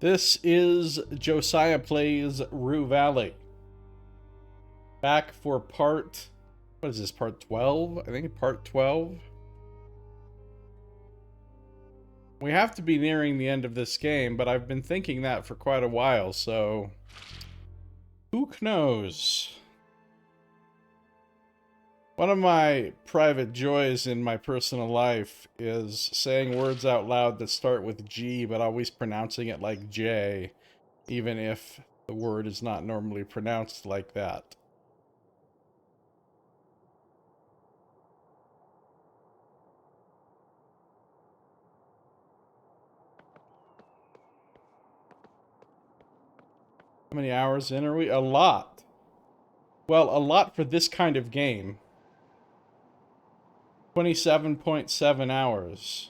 This is Josiah Plays Rue Valley. Back for part... What is this, part 12? I think part 12. We have to be nearing the end of this game, but I've been thinking that for quite a while, so... who knows? One of my private joys in my personal life is saying words out loud that start with G, but always pronouncing it like J, even if the word is not normally pronounced like that. How many hours in are we? A lot. Well, a lot for this kind of game. 27.7 hours.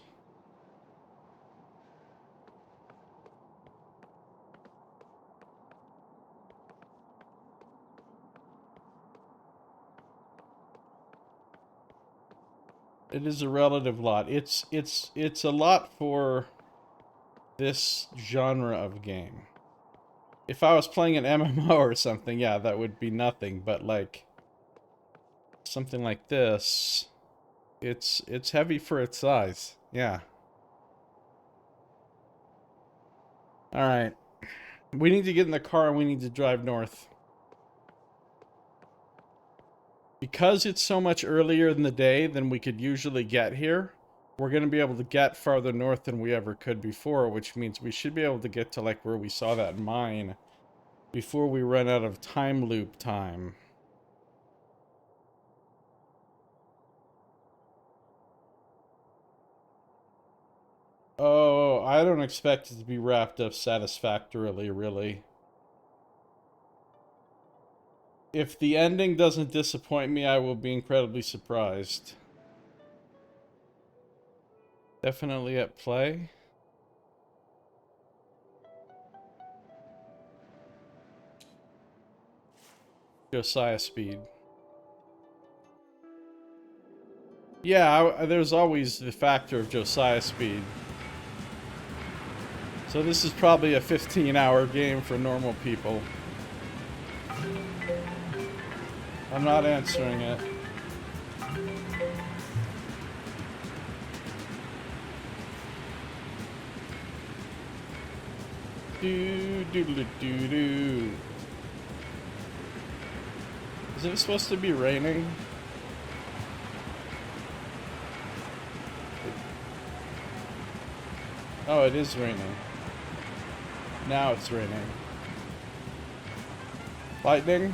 It is a relative lot. It's a lot for this genre of game. If I was playing an MMO or something, yeah, that would be nothing, but like something like this, it's heavy for its size. Yeah. All right. We need to get in the car and we need to drive north. Because it's so much earlier in the day than we could usually get here, we're going to be able to get farther north than we ever could before, which means we should be able to get to like where we saw that mine before we run out of time loop time. Oh, I don't expect it to be wrapped up satisfactorily, really. If the ending doesn't disappoint me, I will be incredibly surprised. Definitely at play. Josiah speed. Yeah, there's always the factor of Josiah speed. So this is probably a 15-hour game for normal people. I'm not answering it. Do. Is it supposed to be raining? Oh, it is raining. Now it's raining. Lightning?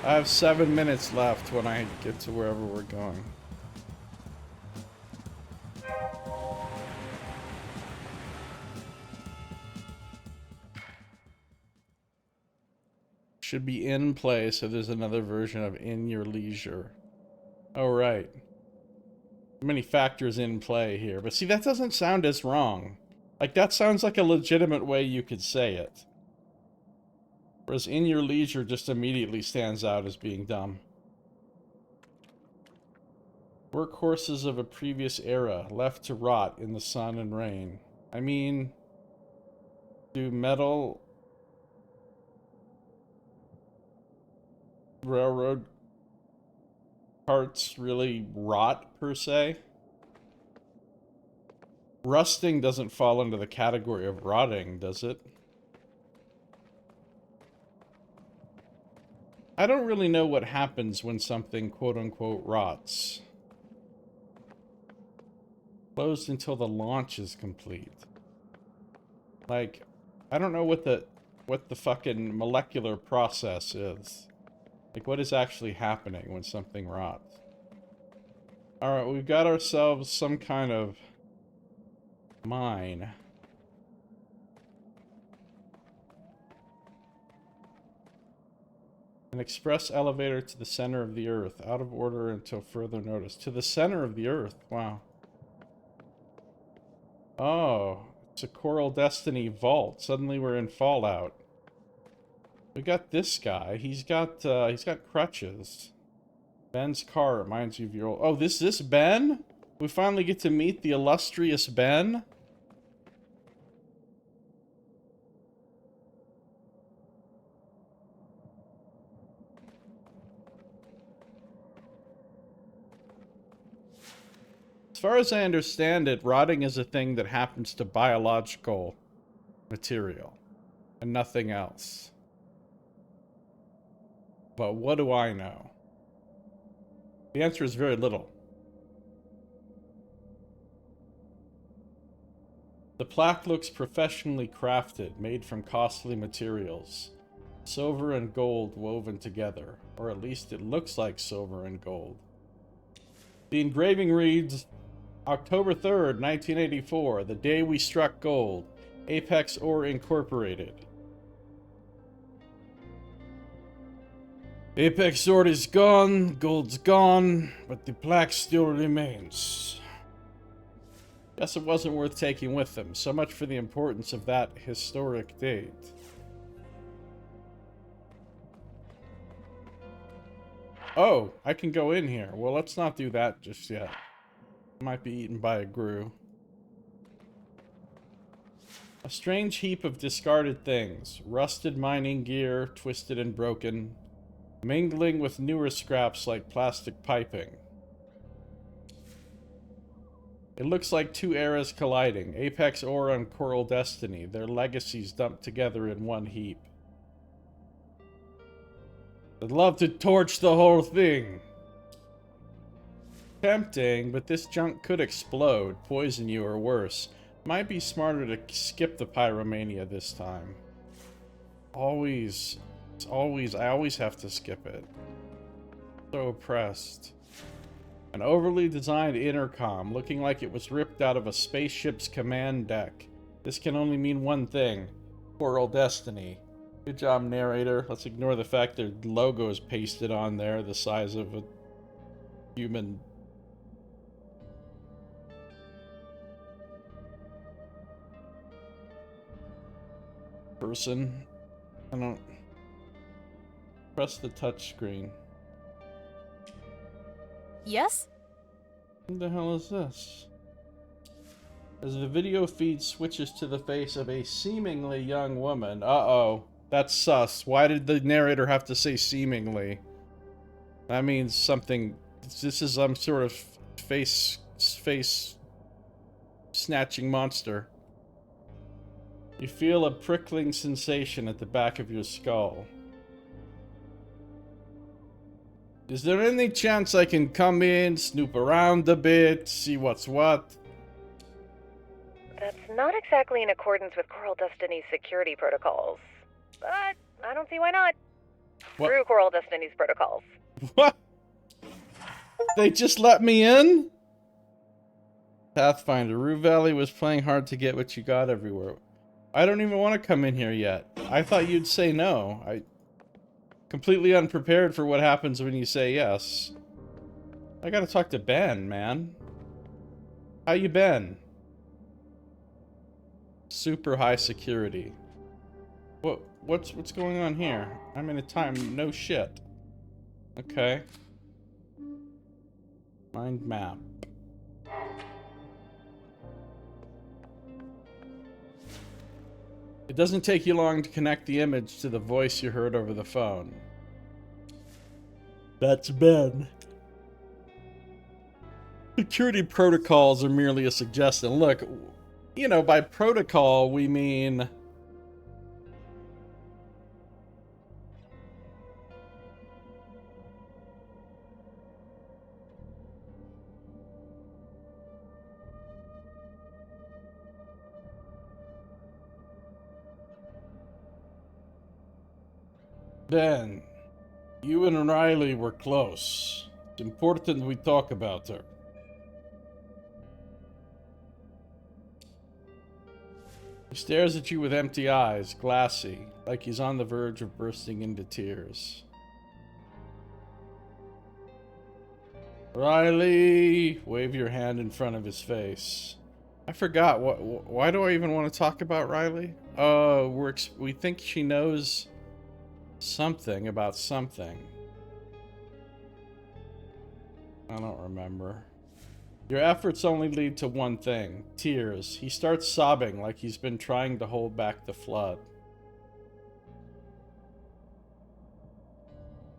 I have 7 minutes left when I get to wherever we're going. Should be in play, so there's another version of in your leisure. Oh, right. Many factors in play here. But see, that doesn't sound as wrong. Like, that sounds like a legitimate way you could say it. Whereas in your leisure just immediately stands out as being dumb. Workhorses of a previous era, left to rot in the sun and rain. I mean, do metal railroad parts really rot, per se? Rusting doesn't fall into the category of rotting, does it? I don't really know what happens when something quote-unquote rots. Closed until the launch is complete. Like, I don't know what the fucking molecular process is. Like, what is actually happening when something rots? Alright, we've got ourselves some kind of mine. An express elevator to the center of the earth. Out of order until further notice. To the center of the earth. Wow. Oh, it's a Choral Destiny vault. Suddenly we're in Fallout. We got this guy. He's got crutches. Ben's car reminds you of your old... Oh, this Ben? We finally get to meet the illustrious Ben. As far as I understand it, rotting is a thing that happens to biological material and nothing else. But what do I know? The answer is very little. The plaque looks professionally crafted, made from costly materials. Silver and gold woven together, or at least it looks like silver and gold. The engraving reads, October 3rd, 1984, the day we struck gold. Apex Ore Incorporated. Apex Ore is gone, gold's gone, but the plaque still remains. Guess it wasn't worth taking with them. So much for the importance of that historic date. Oh, I can go in here. Well, let's not do that just yet. Might be eaten by a grue. A strange heap of discarded things. Rusted mining gear, twisted and broken. Mingling with newer scraps like plastic piping. It looks like two eras colliding. Apex Ore and Coral Destiny. Their legacies dumped together in one heap. I'd love to torch the whole thing. Tempting, but this junk could explode, poison you, or worse. Might be smarter to skip the pyromania this time. I always have to skip it. So oppressed. An overly designed intercom, looking like it was ripped out of a spaceship's command deck. This can only mean one thing. Coral Destiny. Good job, narrator. Let's ignore the fact their logo is pasted on there, the size of a human. Person. I don't... Press the touch screen. Yes? What the hell is this? As the video feed switches to the face of a seemingly young woman. Uh-oh. That's sus. Why did the narrator have to say seemingly? That means something... This is some sort of face snatching monster. You feel a prickling sensation at the back of your skull. Is there any chance I can come in, snoop around a bit, see what's what? That's not exactly in accordance with Coral Destiny's security protocols. But I don't see why not. What? Through Coral Destiny's protocols. What? They just let me in? Pathfinder, Rue Valley was playing hard to get what you got everywhere. I don't even want to come in here yet. I thought you'd say no. Completely unprepared for what happens when you say yes. I gotta talk to Ben, man. How you been? Super high security. What's going on here? I'm in a time, no shit. Okay. Mind map. It doesn't take you long to connect the image to the voice you heard over the phone. That's Ben. Security protocols are merely a suggestion. Look, you know, by protocol we mean... Ben, you and Riley were close. It's important we talk about her. He stares at you with empty eyes, glassy, like he's on the verge of bursting into tears. Riley! Wave your hand in front of his face. I forgot, why do I even want to talk about Riley? Oh, we think she knows... something about something. I don't remember. Your efforts only lead to one thing: tears. He starts sobbing like he's been trying to hold back the flood.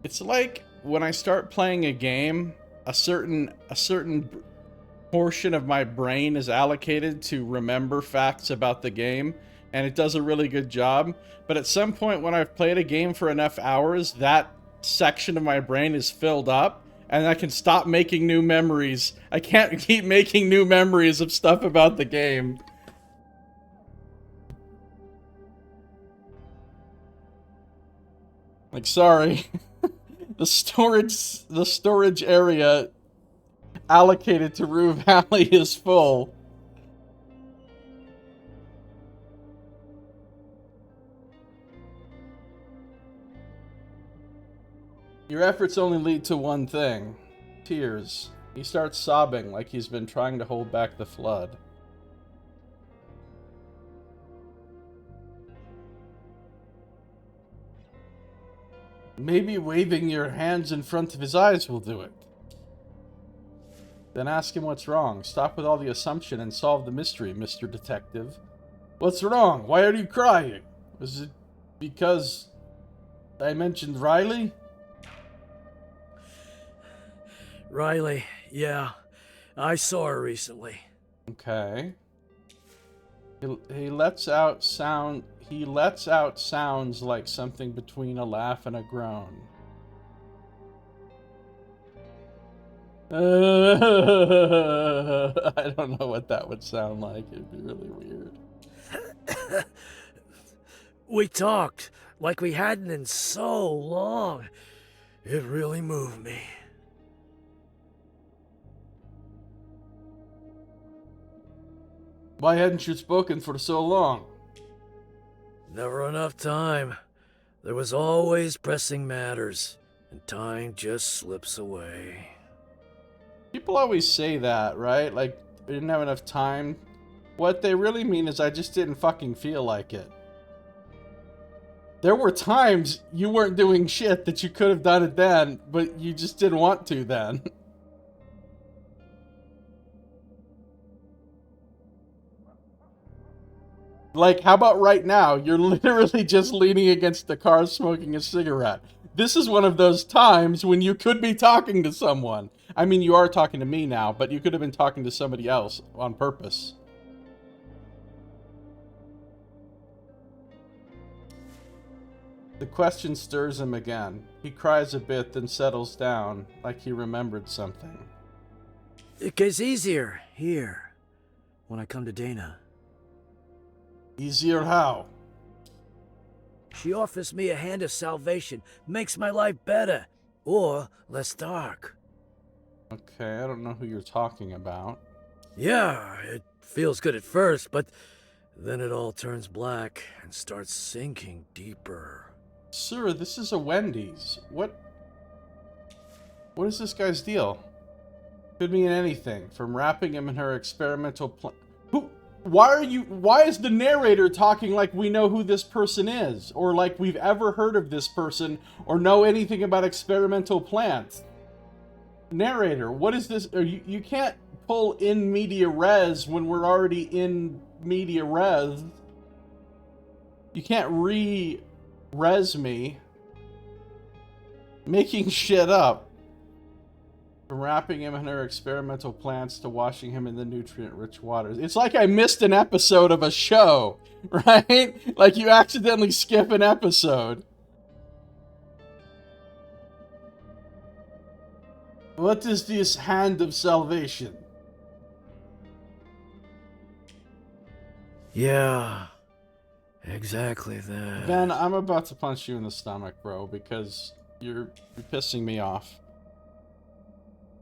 It's like when I start playing a game, a certain portion of my brain is allocated to remember facts about the game, and it does a really good job. But at some point when I've played a game for enough hours, that section of my brain is filled up, and I can stop making new memories. I can't keep making new memories of stuff about the game. Like, sorry. The storage area allocated to Rue Valley is full. Your efforts only lead to one thing: tears. He starts sobbing like he's been trying to hold back the flood. Maybe waving your hands in front of his eyes will do it. Then ask him what's wrong. Stop with all the assumption and solve the mystery, Mr. Detective. What's wrong? Why are you crying? Was it because I mentioned Riley? Riley, yeah. I saw her recently. Okay. He lets out sounds like something between a laugh and a groan. I don't know what that would sound like. It'd be really weird. We talked like we hadn't in so long. It really moved me. Why hadn't you spoken for so long? Never enough time. There was always pressing matters, and time just slips away. People always say that, right? Like, we didn't have enough time. What they really mean is I just didn't fucking feel like it. There were times you weren't doing shit that you could have done it then, but you just didn't want to then. Like, how about right now? You're literally just leaning against the car smoking a cigarette. This is one of those times when you could be talking to someone. I mean, you are talking to me now, but you could have been talking to somebody else on purpose. The question stirs him again. He cries a bit, then settles down, like he remembered something. It gets easier here when I come to Dana. Easier how? She offers me a hand of salvation, makes my life better, or less dark. Okay, I don't know who you're talking about. Yeah, it feels good at first, but then it all turns black and starts sinking deeper. Sir, this is a Wendy's. What is this guy's deal? Could mean anything, from wrapping him in her experimental plan. Why is the narrator talking like we know who this person is? Or like we've ever heard of this person, or know anything about experimental plants? Narrator, what is this? You can't pull in media res when we're already in media res. You can't re-res me. Making shit up. From wrapping him in her experimental plants to washing him in the nutrient-rich waters. It's like I missed an episode of a show, right? Like you accidentally skip an episode. What is this hand of salvation? Yeah, exactly that. Ben, I'm about to punch you in the stomach, bro, because you're pissing me off.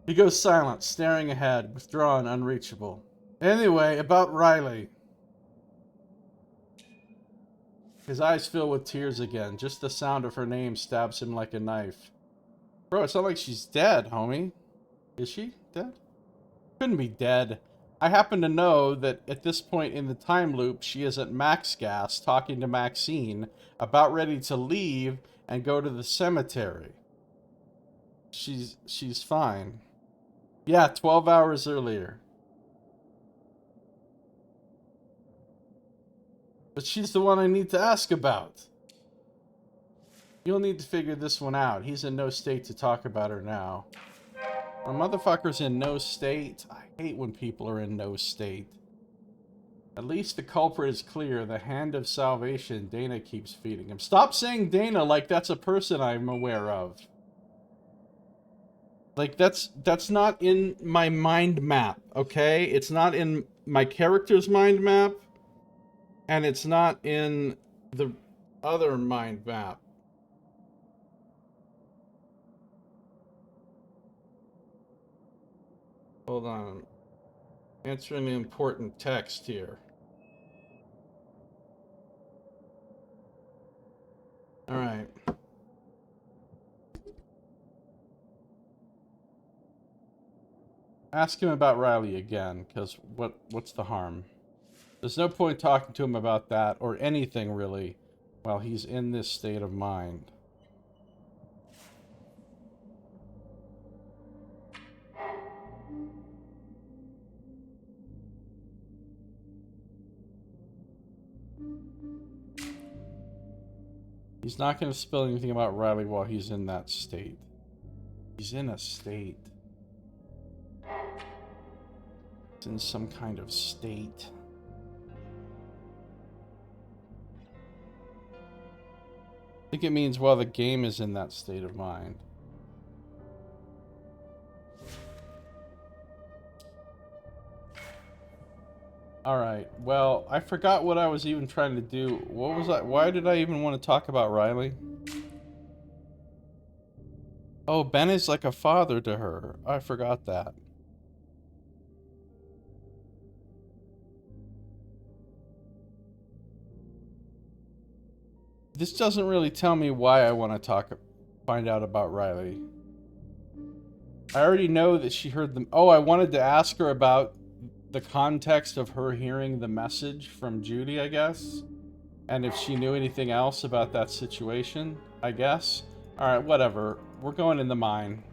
He goes silent, staring ahead, withdrawn, unreachable. Anyway, about Riley. His eyes fill with tears again. Just the sound of her name stabs him like a knife. Bro, it's not like she's dead, homie. Is she dead? Couldn't be dead. I happen to know that at this point in the time loop, she is at Max Gas talking to Maxine, about ready to leave and go to the cemetery. She's fine. Yeah, 12 hours earlier. But she's the one I need to ask about. You'll need to figure this one out. He's in no state to talk about her now. A motherfucker's in no state. I hate when people are in no state. At least the culprit is clear. The hand of salvation Dana keeps feeding him. Stop saying Dana like that's a person I'm aware of. Like, that's not in my mind map, okay? It's not in my character's mind map. And it's not in the other mind map. Hold on. Answering an important text here. Alright. Ask him about Riley again, because what's the harm? There's no point talking to him about that, or anything really, while he's in this state of mind. He's not going to spill anything about Riley while he's in that state. He's in a state. He's in some kind of state. I think it means while the game is in that state of mind. Alright, well, I forgot what I was even trying to do. What was I? Why did I even want to talk about Riley? Oh, Ben is like a father to her. I forgot that. This doesn't really tell me why I want to find out about Riley. I already know that she heard them. Oh, I wanted to ask her about the context of her hearing the message from Judy, I guess. And if she knew anything else about that situation, I guess. Alright, whatever. We're going in the mine.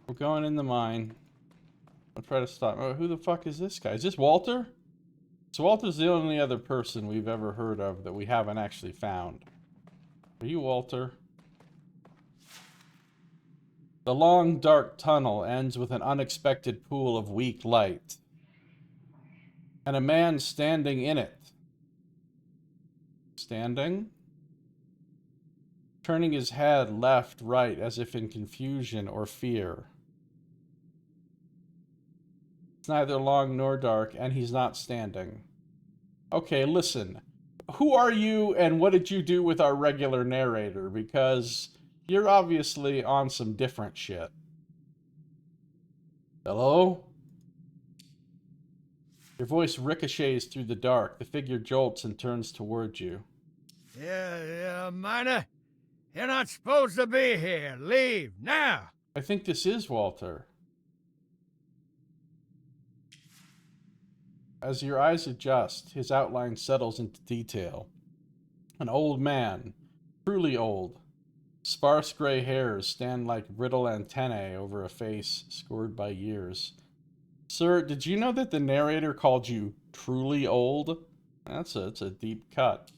We're going in the mine. I'll try to stop. Oh, who the fuck is this guy? Is this Walter? So Walter's the only other person we've ever heard of that we haven't actually found. Are you Walter? The long, dark tunnel ends with an unexpected pool of weak light. And a man standing in it. Standing? Turning his head left, right, as if in confusion or fear. It's neither long nor dark, and he's not standing. Okay, listen. Who are you, and what did you do with our regular narrator? Because you're obviously on some different shit. Hello? Your voice ricochets through the dark. The figure jolts and turns towards you. Yeah, miner. You're not supposed to be here. Leave, now. I think this is Walter. As your eyes adjust, his outline settles into detail. An old man, truly old. Sparse gray hairs stand like brittle antennae over a face scored by years. Sir, did you know that the narrator called you truly old? That's a deep cut.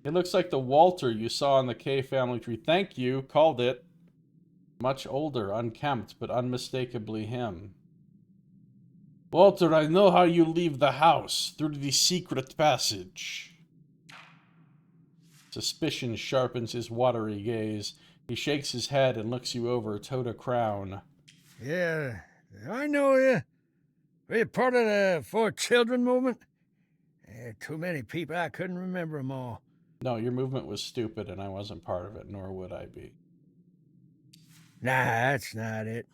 It looks like the Walter you saw in the K family tree. Thank you, called it. Much older, unkempt, but unmistakably him. Walter, I know how you leave the house, through the secret passage. Suspicion sharpens his watery gaze. He shakes his head and looks you over, toe to crown. Yeah, I know you. Were you part of the 4 Children movement? Too many people, I couldn't remember them all. No, your movement was stupid and I wasn't part of it, nor would I be. Nah, that's not it.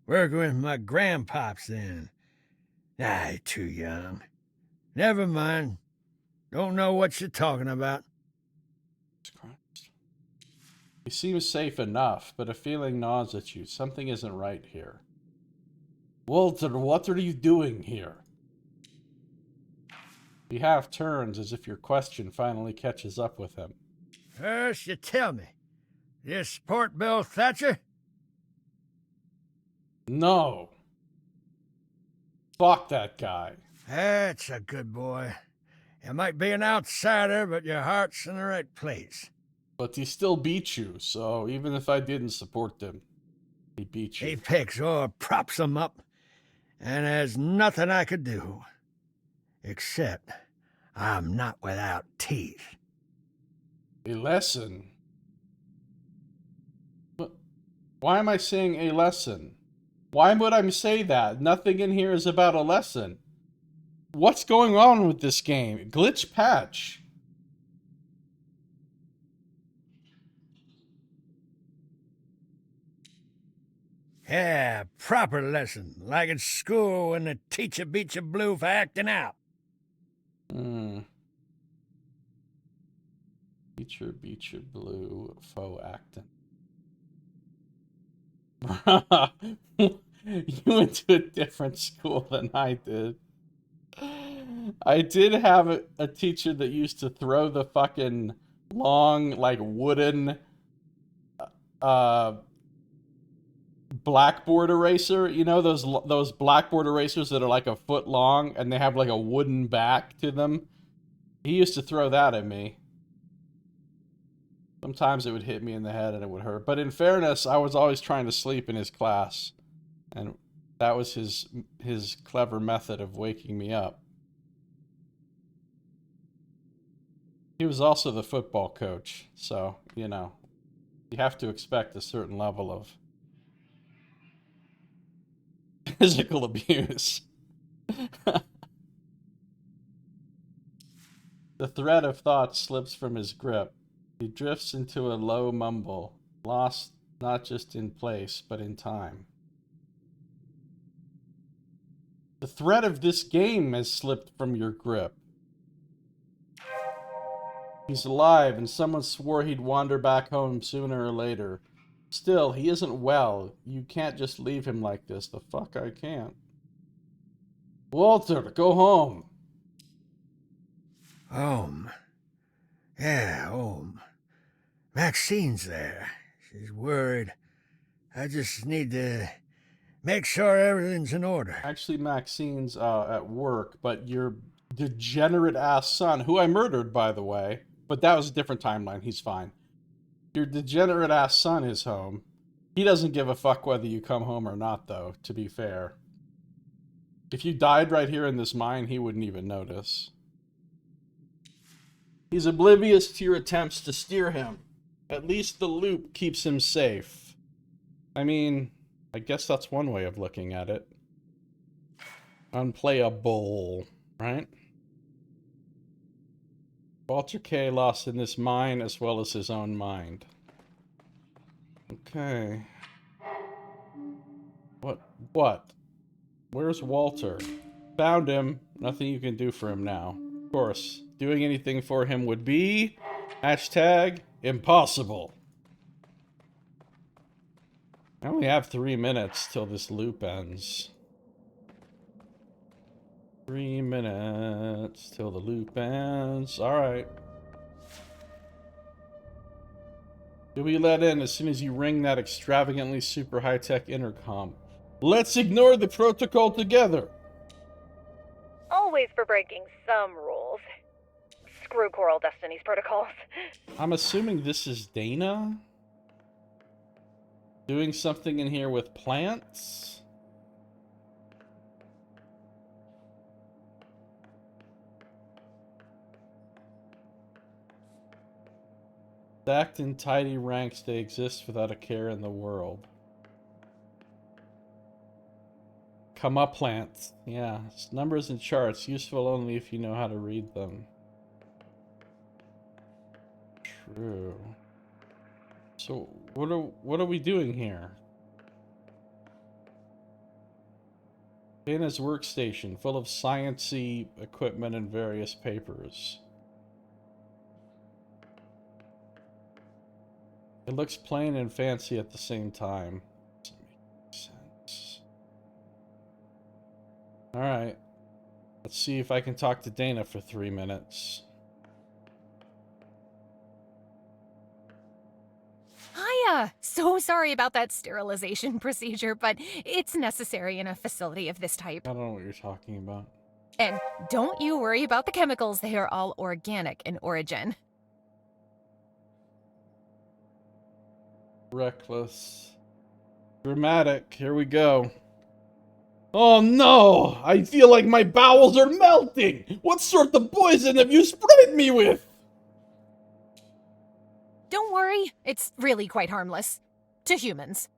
Working with my grandpops then. Nah, you're too young. Never mind. Don't know what you're talking about. Christ. He seems safe enough, but a feeling gnaws at you. Something isn't right here. Walter, what are you doing here? He half turns as if your question finally catches up with him. First, you tell me. You support Bill Thatcher? No. Fuck that guy. That's a good boy. You might be an outsider, but your heart's in the right place. But he still beat you, so even if I didn't support him, he beat you. He picks or props him up, and there's nothing I could do. Except I'm not without teeth. A lesson? What? Why am I saying a lesson? Why would I say that? Nothing in here is about a lesson. What's going on with this game? Glitch patch. Yeah, proper lesson, like at school when the teacher beat you blue for acting out. Teacher beat you blue, faux acting. You went to a different school than I did. I did have a teacher that used to throw the fucking long, like, wooden uh blackboard eraser. You know those blackboard erasers that are like a foot long and they have like a wooden back to them? He used to throw that at me. Sometimes it would hit me in the head and it would hurt. But in fairness, I was always trying to sleep in his class. And that was his clever method of waking me up. He was also the football coach, so, you know, you have to expect a certain level of physical abuse. The thread of thought slips from his grip. He drifts into a low mumble, lost not just in place, but in time. The thread of this game has slipped from your grip. He's alive, and someone swore he'd wander back home sooner or later. Still, he isn't well. You can't just leave him like this. The fuck I can't. Walter, go home. Home. Yeah, home. Maxine's there. She's worried. I just need to make sure everything's in order. Actually, Maxine's at work, but your degenerate ass son, who I murdered, by the way, but that was a different timeline. He's fine. Your degenerate ass son is home. He doesn't give a fuck whether you come home or not, though, to be fair. If you died right here in this mine, he wouldn't even notice. He's oblivious to your attempts to steer him. At least the loop keeps him safe. I mean, I guess that's one way of looking at it. Unplayable, right? Walter K. lost in this mine as well as his own mind. Okay. What? Where's Walter? Found him. Nothing you can do for him now. Of course, doing anything for him would be... #impossible. I only have 3 minutes till this loop ends. 3 minutes till the loop ends. Alright. You'll be let in as soon as you ring that extravagantly super high-tech intercom. Let's ignore the protocol together. Always for breaking some rules. Screw Coral Destiny's protocols. I'm assuming this is Dana? Doing something in here with plants? Stacked in tidy ranks, they exist without a care in the world. Come up, plants. Yeah, it's numbers and charts, useful only if you know how to read them. True. So, what are we doing here? Dana's workstation, full of science-y equipment and various papers. It looks plain and fancy at the same time. Doesn't make sense. Alright. Let's see if I can talk to Dana for 3 minutes. Hiya! Yeah, so sorry about that sterilization procedure, but it's necessary in a facility of this type. I don't know what you're talking about. And don't you worry about the chemicals, they are all organic in origin. Reckless. Dramatic. Here we go. Oh no! I feel like my bowels are melting! What sort of poison have you sprayed me with? Don't worry, it's really quite harmless. To humans.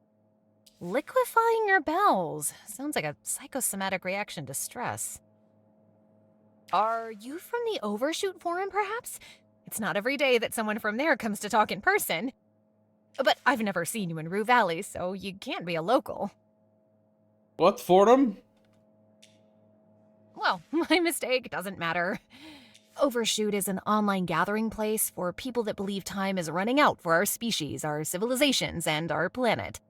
Liquefying your bowels sounds like a psychosomatic reaction to stress. Are you from the Overshoot Forum, perhaps? It's not every day that someone from there comes to talk in person. But I've never seen you in Rue Valley, so you can't be a local. What forum? Well, my mistake, doesn't matter. Overshoot is an online gathering place for people that believe time is running out for our species, our civilizations, and our planet.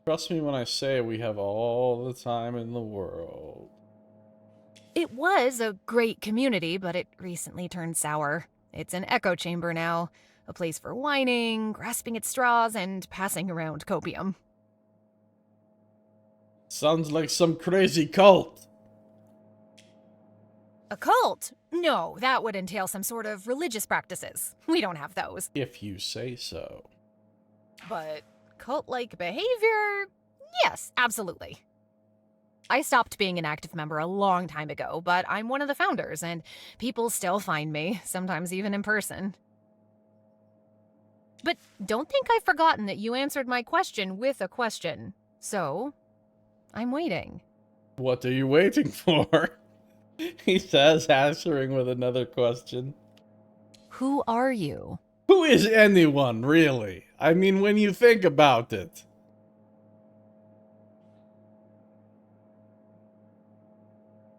Trust me when I say we have all the time in the world. It was a great community, but it recently turned sour. It's an echo chamber now, a place for whining, grasping at straws, and passing around copium. Sounds like some crazy cult. A cult? No, that would entail some sort of religious practices. We don't have those. If you say so. But cult-like behavior? Yes, absolutely. I stopped being an active member a long time ago, but I'm one of the founders, and people still find me, sometimes even in person. But don't think I've forgotten that you answered my question with a question. So, I'm waiting. What are you waiting for? He says, answering with another question. Who are you? Who is anyone, really? I mean, when you think about it.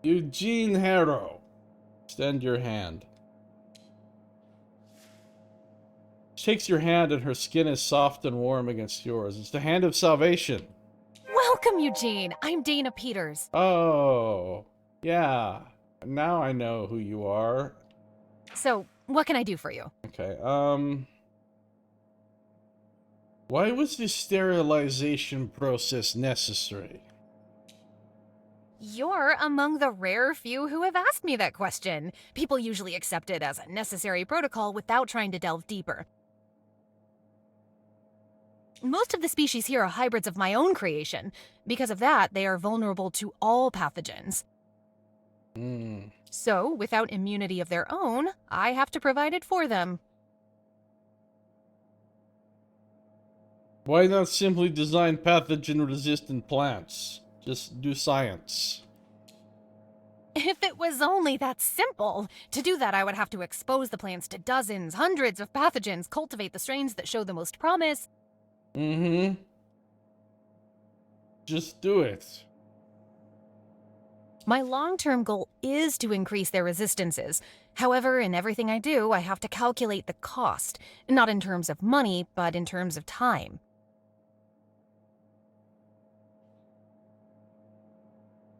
Eugene Harrow. Extend your hand. She takes your hand and her skin is soft and warm against yours. It's the hand of salvation. Welcome, Eugene. I'm Dana Peters. Oh, yeah. Now I know who you are. So, what can I do for you? Okay, why was the sterilization process necessary? You're among the rare few who have asked me that question. People usually accept it as a necessary protocol without trying to delve deeper. Most of the species here are hybrids of my own creation. Because of that, they are vulnerable to all pathogens. So, without immunity of their own, I have to provide it for them. Why not simply design pathogen-resistant plants? Just do science. If it was only that simple! To do that, I would have to expose the plants to dozens, hundreds of pathogens, cultivate the strains that show the most promise. Just do it. My long-term goal is to increase their resistances. However, in everything I do, I have to calculate the cost. Not in terms of money, but in terms of time.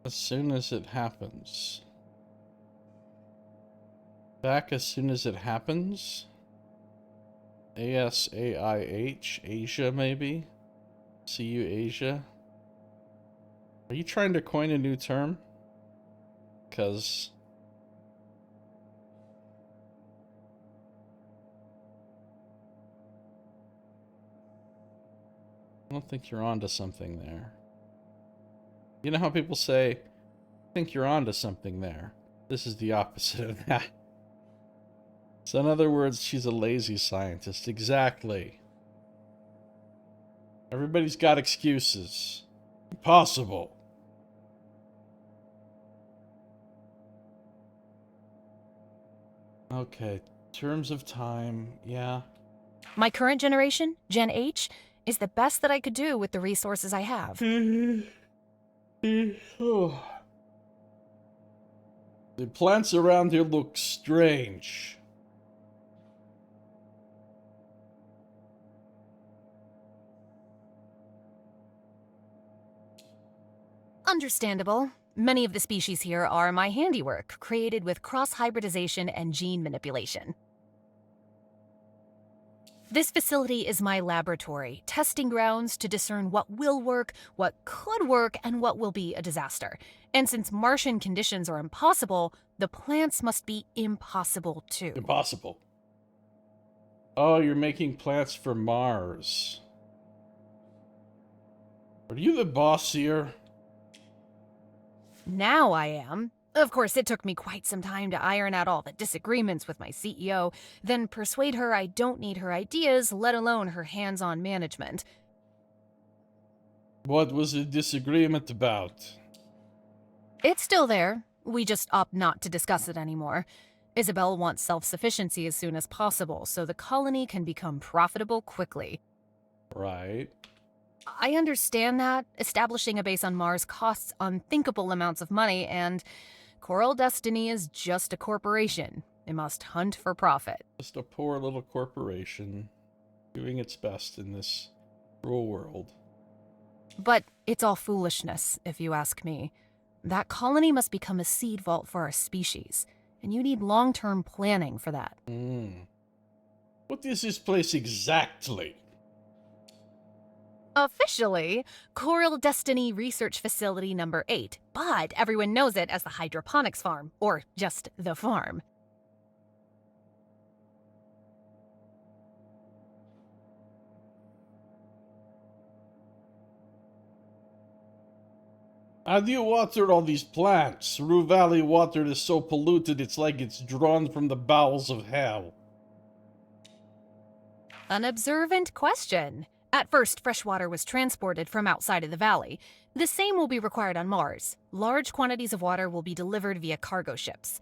As soon as it happens. Back as soon as it happens? ASAIH? Asia, maybe? See you, Asia? Are you trying to coin a new term? Because... I don't think you're onto something there. You know how people say, I think you're onto something there. This is the opposite of that. So in other words, she's a lazy scientist. Exactly. Everybody's got excuses. Impossible. Okay, terms of time, yeah. My current generation, Gen H, is the best that I could do with the resources I have. The plants around here look strange. Understandable. Many of the species here are my handiwork, created with cross-hybridization and gene manipulation. This facility is my laboratory, testing grounds to discern what will work, what could work, and what will be a disaster. And since Martian conditions are impossible, the plants must be impossible too. Impossible. Oh, you're making plants for Mars. Are you the boss here? Now I am. Of course, it took me quite some time to iron out all the disagreements with my CEO, then persuade her I don't need her ideas, let alone her hands-on management. What was the disagreement about? It's still there. We just opt not to discuss it anymore. Isabel wants self-sufficiency as soon as possible, so the colony can become profitable quickly. Right. I understand that. Establishing a base on Mars costs unthinkable amounts of money, and Coral Destiny is just a corporation. It must hunt for profit. Just a poor little corporation doing its best in this cruel world. But it's all foolishness, if you ask me. That colony must become a seed vault for our species, and you need long-term planning for that. What is this place exactly? Officially, Coral Destiny Research Facility number 8, but everyone knows it as the hydroponics farm, or just the farm. How do you water all these plants? Rue Valley water is so polluted it's like it's drawn from the bowels of hell. An observant question. At first, fresh water was transported from outside of the valley. The same will be required on Mars. Large quantities of water will be delivered via cargo ships.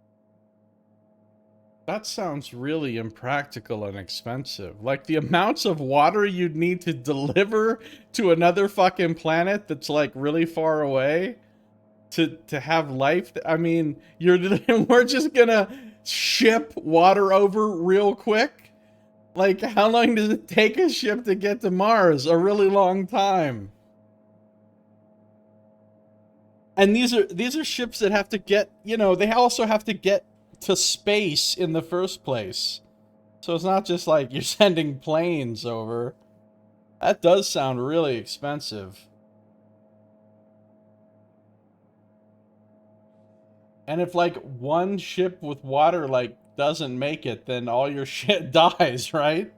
That sounds really impractical and expensive. Like, the amounts of water you'd need to deliver to another fucking planet that's, like, really far away to have life. I mean, we're just gonna ship water over real quick? Like, how long does it take a ship to get to Mars? A really long time. And these are ships that have to get, you know, they also have to get to space in the first place. So it's not just like you're sending planes over. That does sound really expensive. And if like one ship with water like doesn't make it, then all your shit dies, right?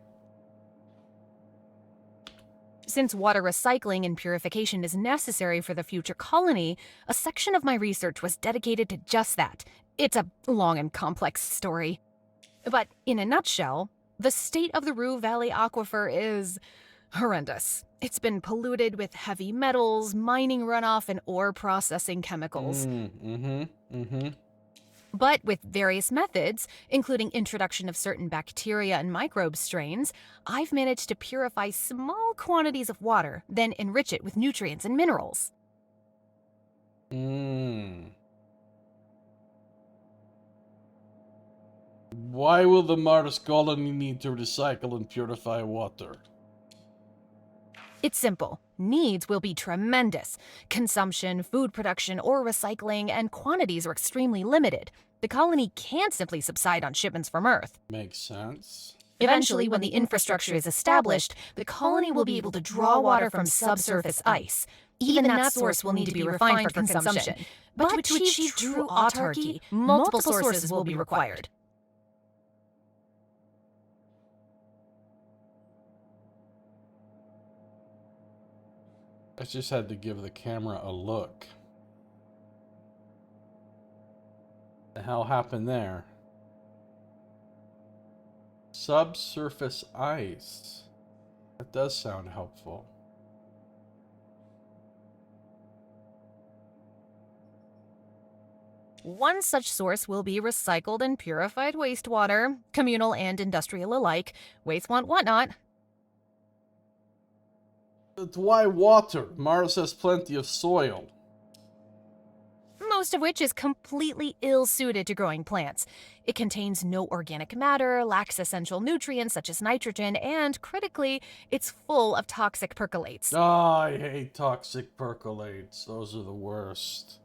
Since water recycling and purification is necessary for the future colony, a section of my research was dedicated to just that. It's a long and complex story. But in a nutshell, the state of the Rue Valley aquifer is horrendous. It's been polluted with heavy metals, mining runoff, and ore processing chemicals. But with various methods, including introduction of certain bacteria and microbe strains, I've managed to purify small quantities of water, then enrich it with nutrients and minerals. Why will the Mars colony need to recycle and purify water? It's simple. Needs will be tremendous. Consumption, food production, or recycling, and quantities are extremely limited. The colony can't simply subside on shipments from Earth. Makes sense. Eventually, when the infrastructure is established, the colony will be able to draw water from subsurface ice. Even that source will need to be refined for consumption. But to achieve true autarky, multiple sources will be required. I just had to give the camera a look. The hell happened there? Subsurface ice. That does sound helpful. One such source will be recycled and purified wastewater, communal and industrial alike, waste want whatnot. But why water? Mars has plenty of soil. Most of which is completely ill-suited to growing plants. It contains no organic matter, lacks essential nutrients such as nitrogen, and, critically, it's full of toxic percolates. Ah, I hate toxic percolates. Those are the worst.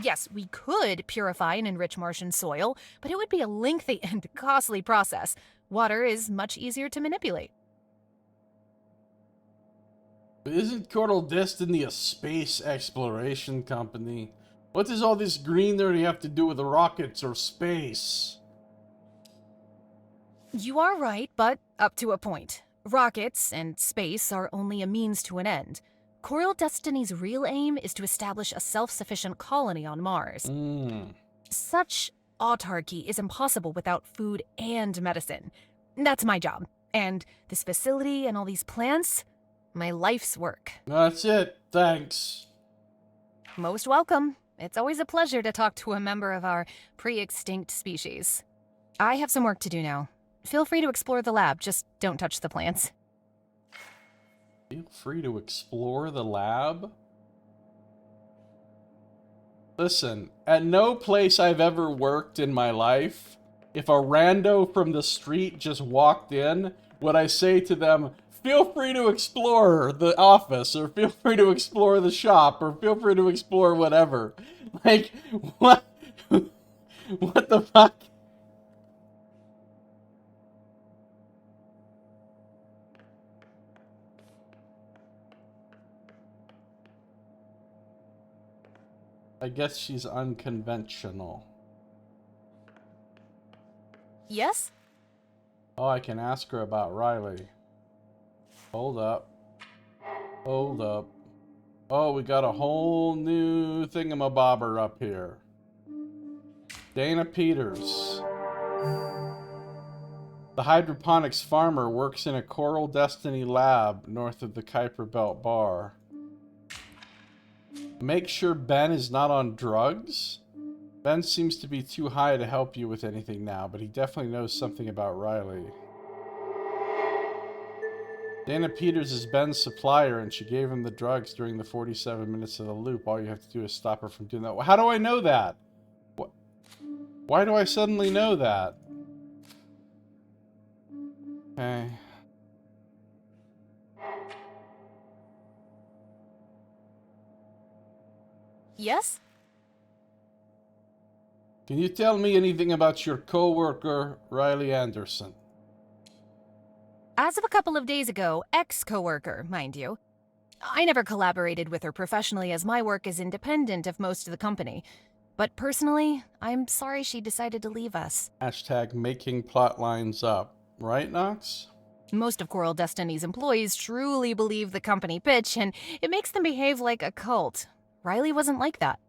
Yes, we could purify and enrich Martian soil, but it would be a lengthy and costly process. Water is much easier to manipulate. But isn't Coral Destiny a space exploration company? What does all this greenery have to do with rockets or space? You are right, but up to a point. Rockets and space are only a means to an end. Coral Destiny's real aim is to establish a self-sufficient colony on Mars. Such autarky is impossible without food and medicine. That's my job. And this facility and all these plants, my life's work. That's it. Thanks. Most welcome. It's always a pleasure to talk to a member of our pre-extinct species. I have some work to do now. Feel free to explore the lab, just don't touch the plants. Feel free to explore the lab? Listen, at no place I've ever worked in my life, if a rando from the street just walked in, would I say to them, feel free to explore the office, or feel free to explore the shop, or feel free to explore whatever. Like, what? What the fuck? I guess she's unconventional. Yes? Oh, I can ask her about Riley. Hold up. Hold up. Oh, we got a whole new thingamabobber up here. Dana Peters. The hydroponics farmer works in a Coral Destiny lab north of the Kuiper Belt Bar. Make sure Ben is not on drugs? Ben seems to be too high to help you with anything now, but he definitely knows something about Riley. Dana Peters is Ben's supplier, and she gave him the drugs during the 47 minutes of the loop. All you have to do is stop her from doing that. How do I know that? What? Why do I suddenly know that? Okay. Yes? Can you tell me anything about your co-worker, Riley Anderson? As of a couple of days ago, ex-coworker, mind you. I never collaborated with her professionally as my work is independent of most of the company. But personally, I'm sorry she decided to leave us. Hashtag making plot lines up. Right, Knox? Most of Coral Destiny's employees truly believe the company pitch, and it makes them behave like a cult. Riley wasn't like that.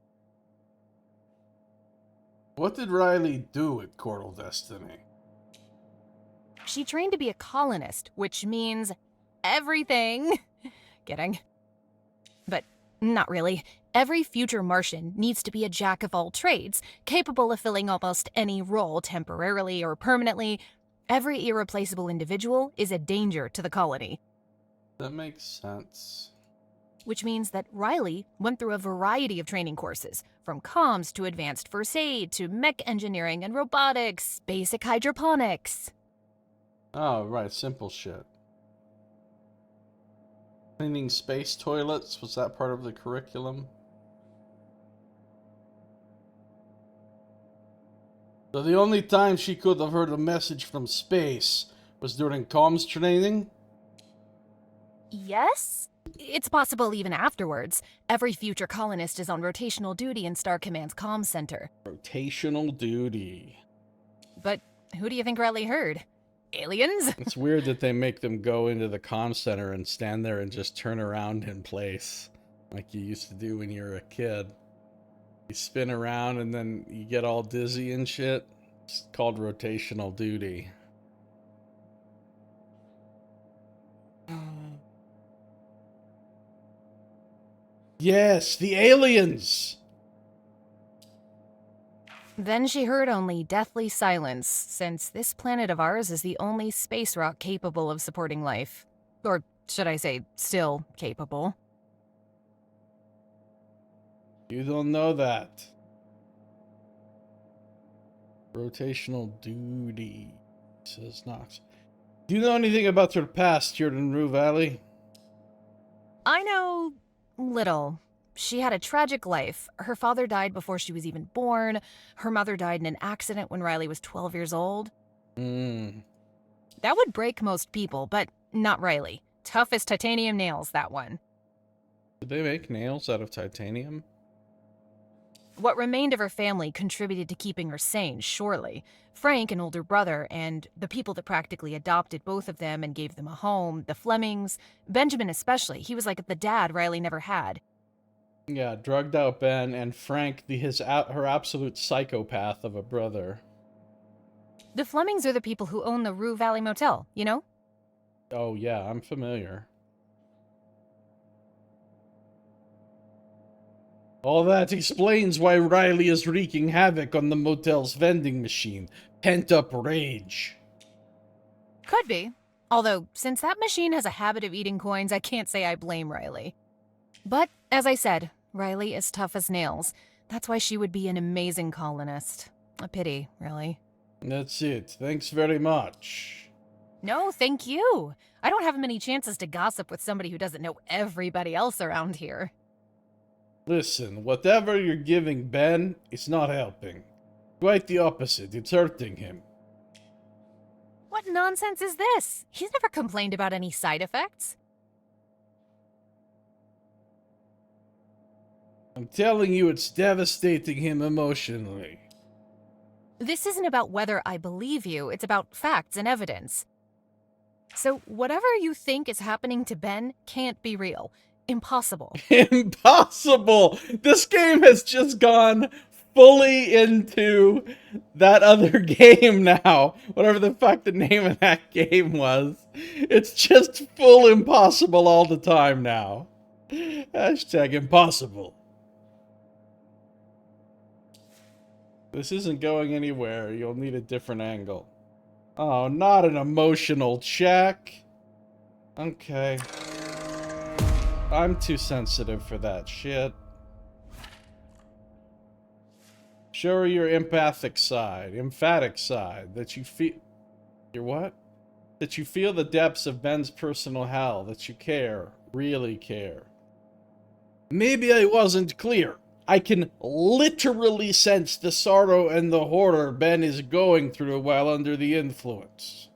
What did Riley do at Coral Destiny? She trained to be a colonist, which means everything. Kidding. But not really. Every future Martian needs to be a jack of all trades, capable of filling almost any role temporarily or permanently. Every irreplaceable individual is a danger to the colony. That makes sense. Which means that Riley went through a variety of training courses, from comms to advanced first aid to mech engineering and robotics, basic hydroponics. Oh, right, simple shit. Cleaning space toilets, was that part of the curriculum? So the only time she could have heard a message from space was during comms training? Yes? It's possible even afterwards. Every future colonist is on rotational duty in Star Command's comms center. Rotational duty. But who do you think Riley heard? Aliens? It's weird that they make them go into the comm center and stand there and just turn around in place, like you used to do when you were a kid. You spin around and then you get all dizzy and shit. It's called rotational duty. Yes, the aliens! Then she heard only deathly silence, since this planet of ours is the only space rock capable of supporting life. Or should I say, still capable. You don't know that. Rotational duty, says Knox. Do you know anything about her past here in Rue Valley? I know little. she had a tragic life. Her father died before she was even born. Her mother died in an accident when Riley was 12 years old. Hmm. That would break most people, but not Riley. Tough as titanium nails, that one. Did they make nails out of titanium? What remained of her family contributed to keeping her sane, surely. Frank, an older brother, and the people that practically adopted both of them and gave them a home, the Flemings, Benjamin especially, he was like the dad Riley never had. Yeah, drugged out Ben and Frank, her absolute psychopath of a brother. The Flemings are the people who own the Rue Valley Motel, you know? Oh yeah, I'm familiar. All that explains why Riley is wreaking havoc on the motel's vending machine. Pent-up rage. Could be. Although, since that machine has a habit of eating coins, I can't say I blame Riley. But, as I said, Riley is tough as nails. That's why she would be an amazing colonist. A pity, really. That's it. Thanks very much. No, thank you. I don't have many chances to gossip with somebody who doesn't know everybody else around here. Listen, whatever you're giving Ben, it's not helping. Quite the opposite, it's hurting him. What nonsense is this? He's never complained about any side effects. I'm telling you, it's devastating him emotionally. This isn't about whether I believe you, it's about facts and evidence. So whatever you think is happening to Ben can't be real. Impossible. Impossible! This game has just gone fully into that other game now. Whatever the fuck the name of that game was. It's just full impossible all the time now. Hashtag impossible. This isn't going anywhere. You'll need a different angle. Oh, not an emotional check. Okay. I'm too sensitive for that shit. Show her your emphatic side, that you feel... Your what? That you feel the depths of Ben's personal hell, that you care, really care. Maybe I wasn't clear. I can literally sense the sorrow and the horror Ben is going through while under the influence.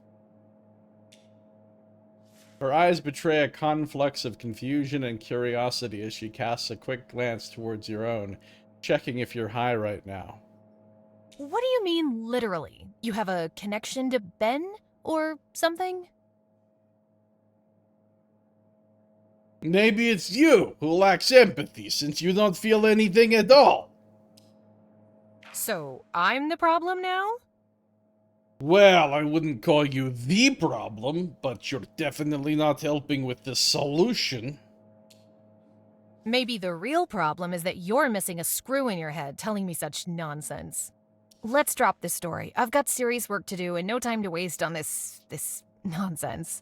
Her eyes betray a conflux of confusion and curiosity as she casts a quick glance towards your own, checking if you're high right now. What do you mean, literally? You have a connection to Ben? Or something? Maybe it's you who lacks empathy since you don't feel anything at all. So, I'm the problem now? Well, I wouldn't call you the problem, but you're definitely not helping with the solution. Maybe the real problem is that you're missing a screw in your head telling me such nonsense. Let's drop this story. I've got serious work to do and no time to waste on this nonsense.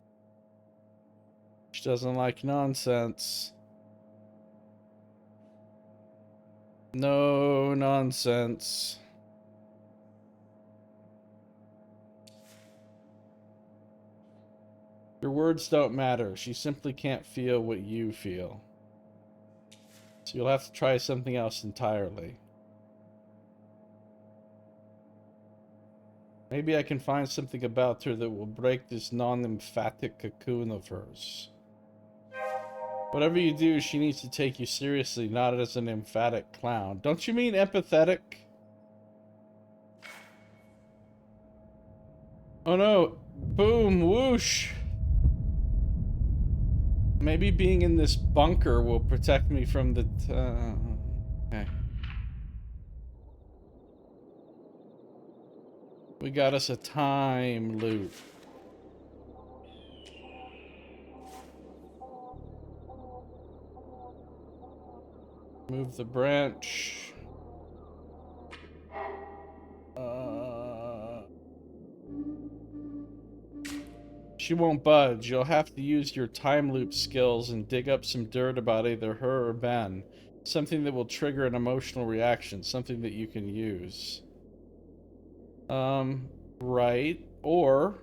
She doesn't like nonsense. No nonsense. Your words don't matter. She simply can't feel what you feel. So you'll have to try something else entirely. Maybe I can find something about her that will break this non-emphatic cocoon of hers. Whatever you do, she needs to take you seriously, not as an emphatic clown. Don't you mean empathetic? Oh no. Boom, whoosh. Maybe being in this bunker will protect me from the... okay. We got us a time loop. Move the branch. She won't budge. You'll have to use your time loop skills and dig up some dirt about either her or Ben. Something that will trigger an emotional reaction. Something that you can use. Right. Or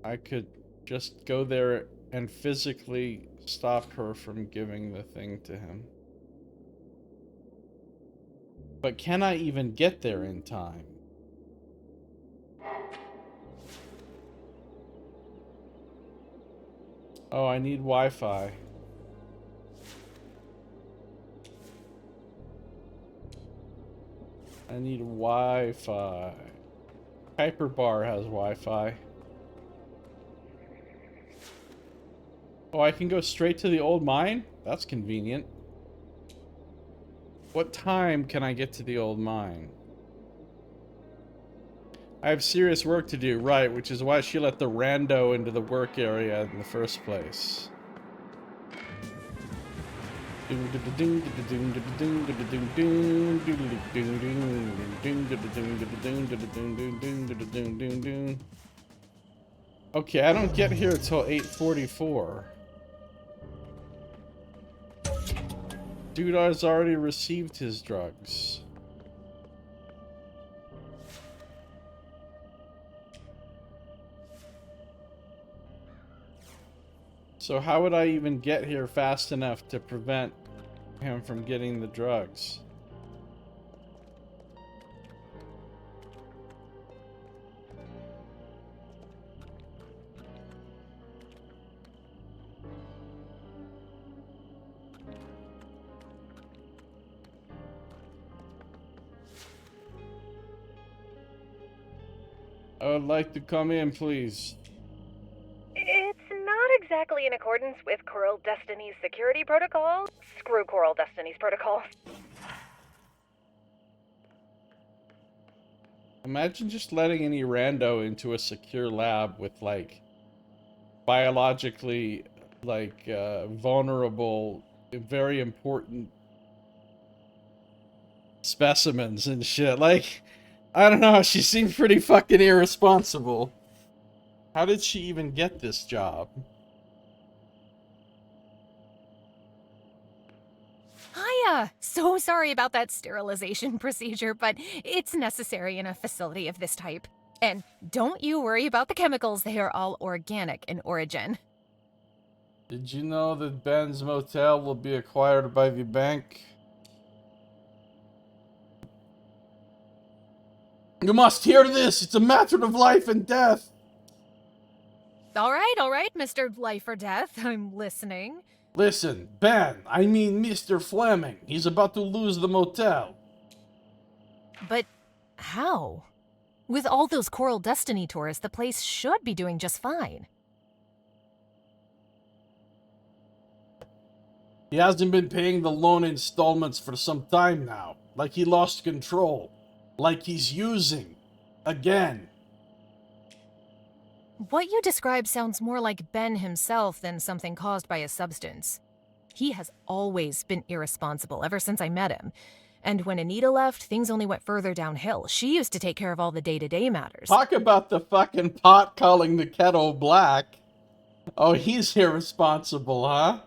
I could just go there and physically stop her from giving the thing to him. But can I even get there in time? Oh, I need Wi-Fi. I need Wi-Fi. Hyper Bar has Wi-Fi. Oh, I can go straight to the old mine? That's convenient. What time can I get to the old mine? I have serious work to do, right, which is why she let the rando into the work area in the first place. Okay, I don't get here until 8:44. Dude has already received his drugs. So how would I even get here fast enough to prevent him from getting the drugs? I would like to come in, please. It's not exactly in accordance with Coral Destiny's security protocol. Screw Coral Destiny's protocol. Imagine just letting any rando into a secure lab with, like, biologically, like, vulnerable, very important specimens and shit. Like, I don't know, she seemed pretty fucking irresponsible. How did she even get this job? Hiya! So sorry about that sterilization procedure, but it's necessary in a facility of this type. And don't you worry about the chemicals, they are all organic in origin. Did you know that Ben's Motel will be acquired by the bank? You must hear this! It's a matter of life and death! All right, Mr. Life or Death, I'm listening. Listen, Ben, I mean Mr. Fleming. He's about to lose the motel. But how? With all those Coral Destiny tours, the place should be doing just fine. He hasn't been paying the loan installments for some time now. Like he lost control. Like he's using. Again. What you describe sounds more like Ben himself than something caused by a substance. He has always been irresponsible ever since I met him. And when Anita left, things only went further downhill. She used to take care of all the day-to-day matters. Talk about the fucking pot calling the kettle black. Oh, he's irresponsible, huh?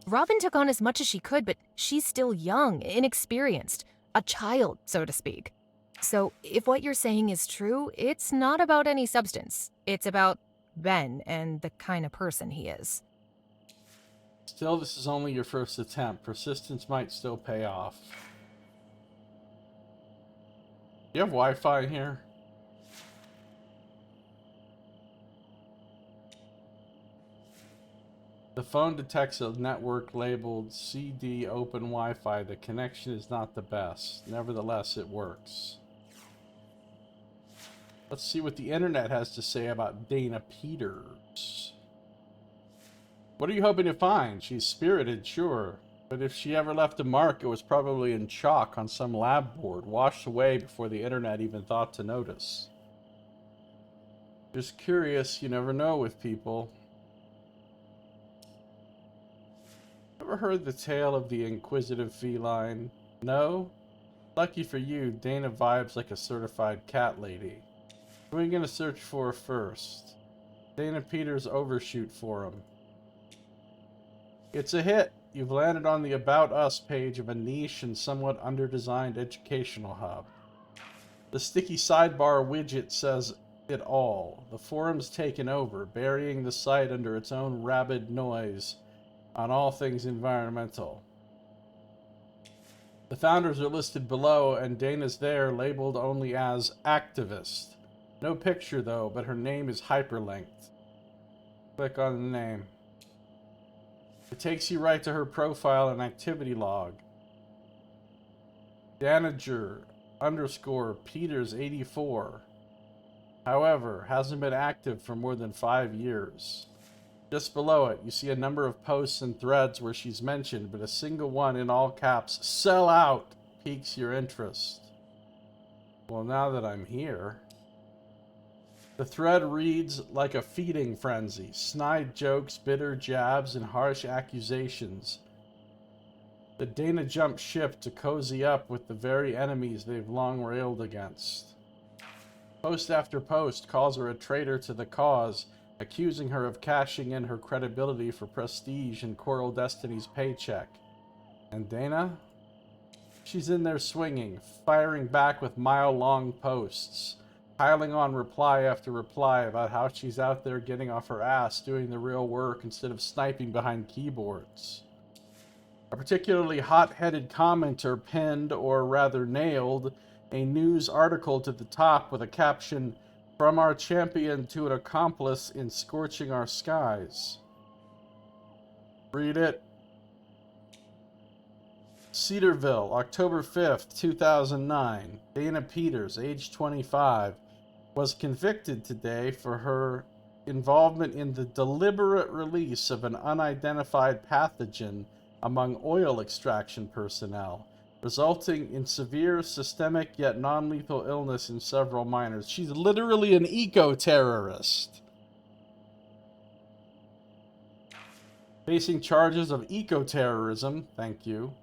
Robin took on as much as she could, but she's still young, inexperienced. A child, so to speak. So, if what you're saying is true, it's not about any substance. It's about Ben and the kind of person he is. Still, this is only your first attempt. Persistence might still pay off. You have Wi-Fi here? The phone detects a network labeled CD Open Wi-Fi. The connection is not the best. Nevertheless, it works. Let's see what the internet has to say about Dana Peters. What are you hoping to find? She's spirited, sure. But if she ever left a mark, it was probably in chalk on some lab board, washed away before the internet even thought to notice. Just curious, you never know with people. Ever heard the tale of the inquisitive feline? No? Lucky for you, Dana vibes like a certified cat lady. Who are we gonna search for first? Dana Peters Overshoot Forum. It's a hit. You've landed on the About Us page of a niche and somewhat underdesigned educational hub. The sticky sidebar widget says it all. The forum's taken over, burying the site under its own rabid noise on all things environmental. The founders are listed below, and Dana's there, labeled only as activist. No picture though, but her name is hyperlinked. Click on the name. It takes you right to her profile and activity log. Danager _ Peters 84. However, hasn't been active for more than 5 years. Just below it, you see a number of posts and threads where she's mentioned, but a single one in all caps, "Sell out," piques your interest. Well, now that I'm here. The thread reads like a feeding frenzy. Snide jokes, bitter jabs, and harsh accusations. The Dana jumped ship to cozy up with the very enemies they've long railed against. Post after post calls her a traitor to the cause, accusing her of cashing in her credibility for prestige and Coral Destiny's paycheck. And Dana? She's in there swinging, firing back with mile-long posts, piling on reply after reply about how she's out there getting off her ass doing the real work instead of sniping behind keyboards. A particularly hot-headed commenter pinned, or rather nailed, a news article to the top with a caption, "From our champion to an accomplice in scorching our skies." Read it. Cedarville, October 5th, 2009. Dana Peters, age 25, was convicted today for her involvement in the deliberate release of an unidentified pathogen among oil extraction personnel, resulting in severe systemic yet non-lethal illness in several miners. She's literally an eco-terrorist. Facing charges of eco-terrorism, thank you,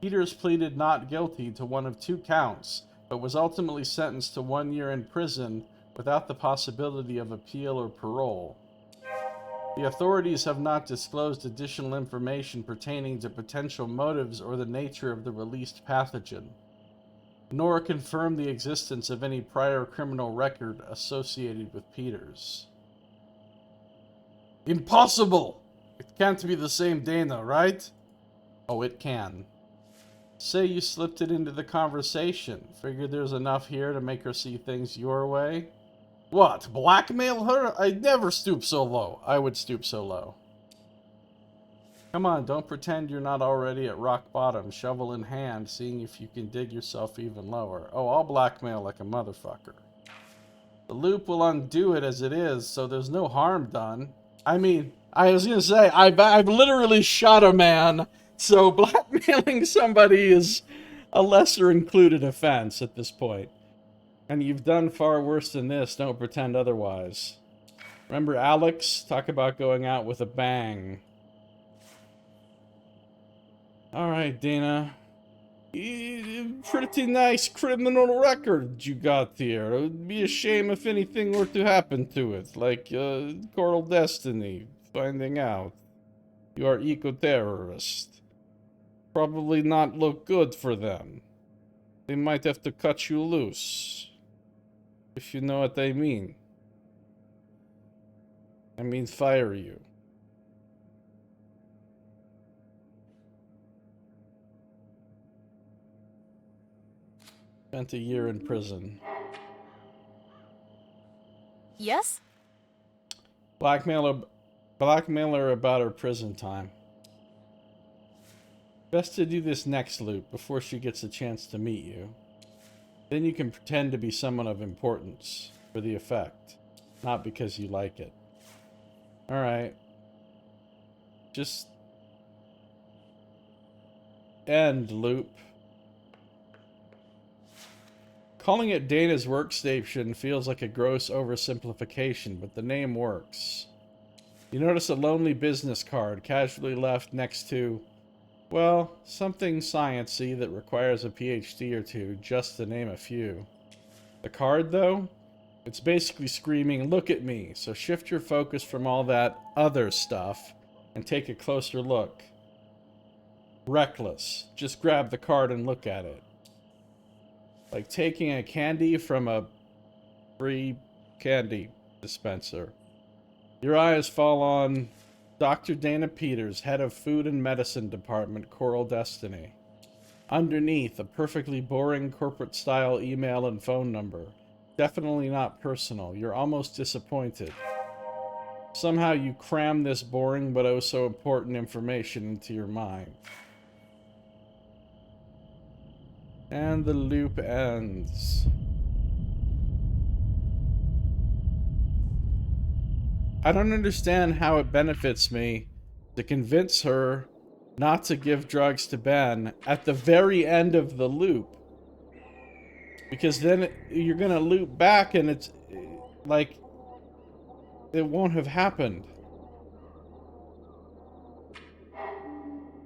Peters pleaded not guilty to one of 2 counts, but was ultimately sentenced to 1 year in prison without the possibility of appeal or parole. The authorities have not disclosed additional information pertaining to potential motives or the nature of the released pathogen, nor confirmed the existence of any prior criminal record associated with Peters. Impossible! It can't be the same Dana, right? Oh, it can. Say you slipped it into the conversation. Figured there's enough here to make her see things your way. What, blackmail her? I'd never stoop so low. I would stoop so low. Come on, don't pretend you're not already at rock bottom, shovel in hand, seeing if you can dig yourself even lower. Oh, I'll blackmail like a motherfucker. The loop will undo it as it is, so there's no harm done. I mean, I was gonna say, I've literally shot a man, so blackmailing somebody is a lesser included offense at this point. And you've done far worse than this, don't pretend otherwise. Remember Alex? Talk about going out with a bang. Alright, Dana. Pretty nice criminal record you got here. It would be a shame if anything were to happen to it, like Coral Destiny finding out you are eco-terrorist. Probably not look good for them. They might have to cut you loose. If you know what I mean. I mean fire you. Spent a year in prison. Yes? Blackmail her about her prison time. Best to do this next loop before she gets a chance to meet you. Then you can pretend to be someone of importance for the effect, not because you like it. Alright. Just end loop. Calling it Dana's workstation feels like a gross oversimplification, but the name works. You notice a lonely business card casually left next to, well, something science-y that requires a PhD or 2, just to name a few. The card, though? It's basically screaming, "Look at me," so shift your focus from all that other stuff and take a closer look. Reckless. Just grab the card and look at it. Like taking a candy from a free candy dispenser. Your eyes fall on Dr. Dana Peters, head of Food and Medicine Department, Coral Destiny. Underneath, a perfectly boring corporate-style email and phone number. Definitely not personal. You're almost disappointed. Somehow you cram this boring but oh so important information into your mind. And the loop ends. I don't understand how it benefits me to convince her not to give drugs to Ben at the very end of the loop. Because then you're gonna loop back and it's like it won't have happened.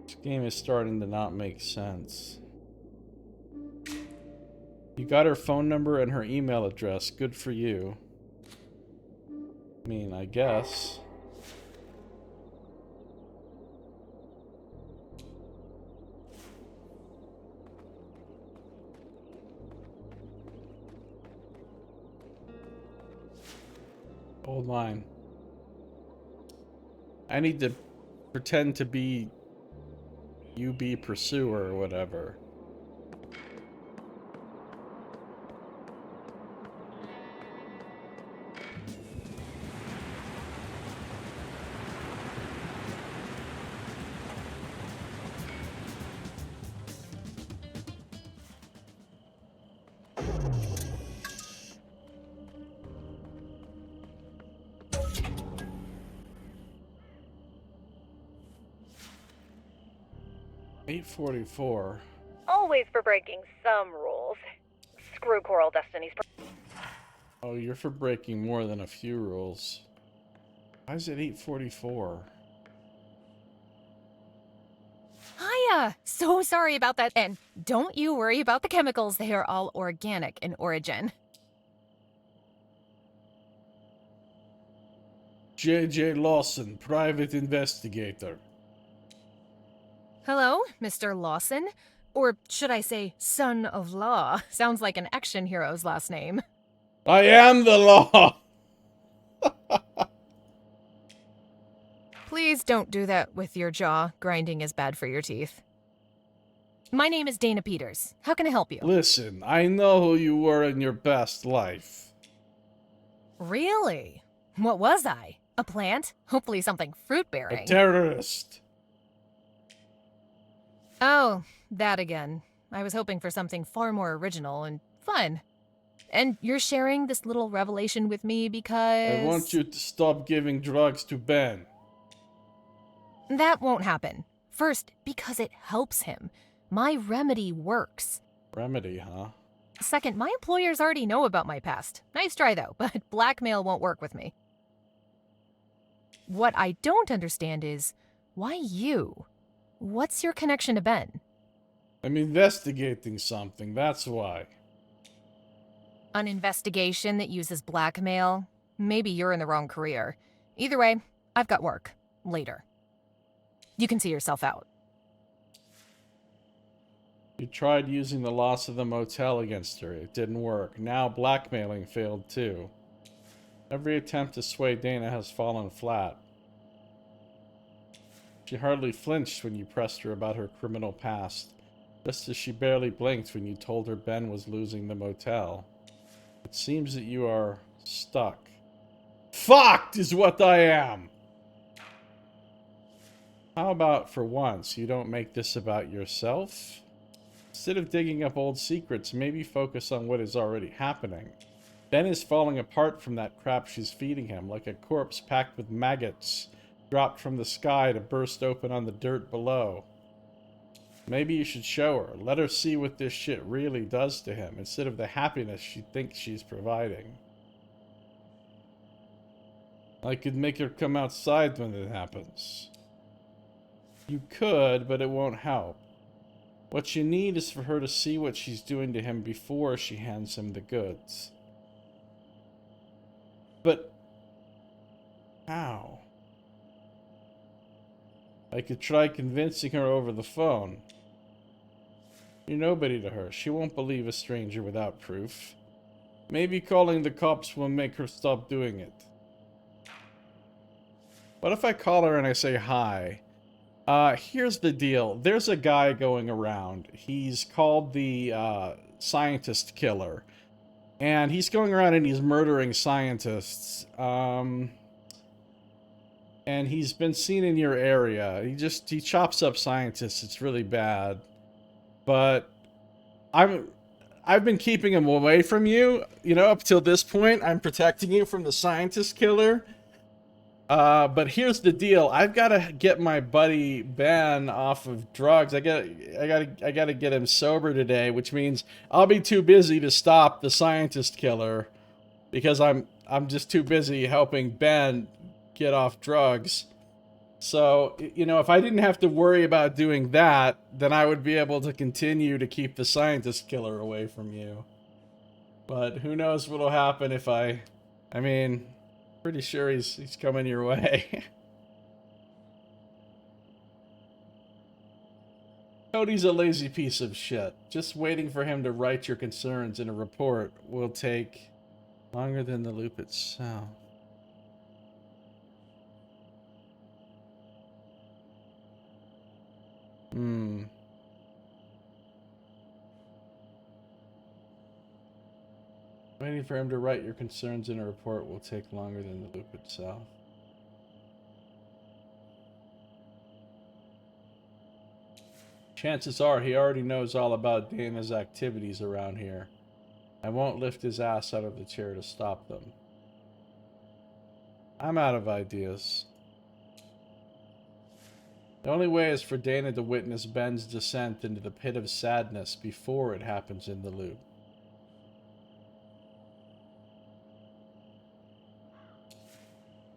This game is starting to not make sense. You got her phone number and her email address. Good for you. I mean, I guess. Old line. I need to pretend to be UB pursuer or whatever. $8.44. Always for breaking some rules. Screw Coral Destiny's. Oh, you're for breaking more than a few rules. Why is it 8:44? Hiya! So sorry about that. And don't you worry about the chemicals. They are all organic in origin. J.J. Lawson, private investigator. Hello, Mr. Lawson? Or should I say, son of law? Sounds like an action hero's last name. I am the law! Please don't do that with your jaw. Grinding is bad for your teeth. My name is Dana Peters. How can I help you? Listen, I know who you were in your past life. Really? What was I? A plant? Hopefully something fruit-bearing. A terrorist. Oh, that again. I was hoping for something far more original and fun. And you're sharing this little revelation with me because... I want you to stop giving drugs to Ben. That won't happen. First, because it helps him. My remedy works. Remedy, huh? Second, my employers already know about my past. Nice try, though, but blackmail won't work with me. What I don't understand is, why you? What's your connection to Ben? I'm investigating something, that's why. An investigation that uses blackmail? Maybe you're in the wrong career. Either way, I've got work. Later. You can see yourself out. You tried using the loss of the motel against her. It didn't work. Now blackmailing failed too. Every attempt to sway Dana has fallen flat. She hardly flinched when you pressed her about her criminal past, just as she barely blinked when you told her Ben was losing the motel. It seems that you are stuck. Fucked is what I am! How about, for once, you don't make this about yourself? Instead of digging up old secrets, maybe focus on what is already happening. Ben is falling apart from that crap she's feeding him, like a corpse packed with maggots, dropped from the sky to burst open on the dirt below. Maybe you should show her. Let her see what this shit really does to him, instead of the happiness she thinks she's providing. I could make her come outside when it happens. You could, but it won't help. What you need is for her to see what she's doing to him before she hands him the goods. But how? I could try convincing her over the phone. You're nobody to her. She won't believe a stranger without proof. Maybe calling the cops will make her stop doing it. What if I call her and I say hi? Here's the deal. There's a guy going around. He's called the, scientist killer. And he's going around and he's murdering scientists. And he's been seen in your area. He chops up scientists. It's really bad. But I've been keeping him away from you. You know, up till this point, I'm protecting you from the scientist killer. But here's the deal. I've got to get my buddy Ben off of drugs. I gotta get him sober today, which means I'll be too busy to stop the scientist killer because I'm just too busy helping Ben get off drugs. So, you know, if I didn't have to worry about doing that, then I would be able to continue to keep the scientist killer away from you. But who knows what'll happen if I mean, pretty sure he's coming your way. Cody's a lazy piece of shit. Just waiting for him to write your concerns in a report will take longer than the loop itself. Waiting for him to write your concerns in a report will take longer than the loop itself. Chances are he already knows all about Dana's activities around here. I won't lift his ass out of the chair to stop them. I'm out of ideas. The only way is for Dana to witness Ben's descent into the pit of sadness before it happens in the loop.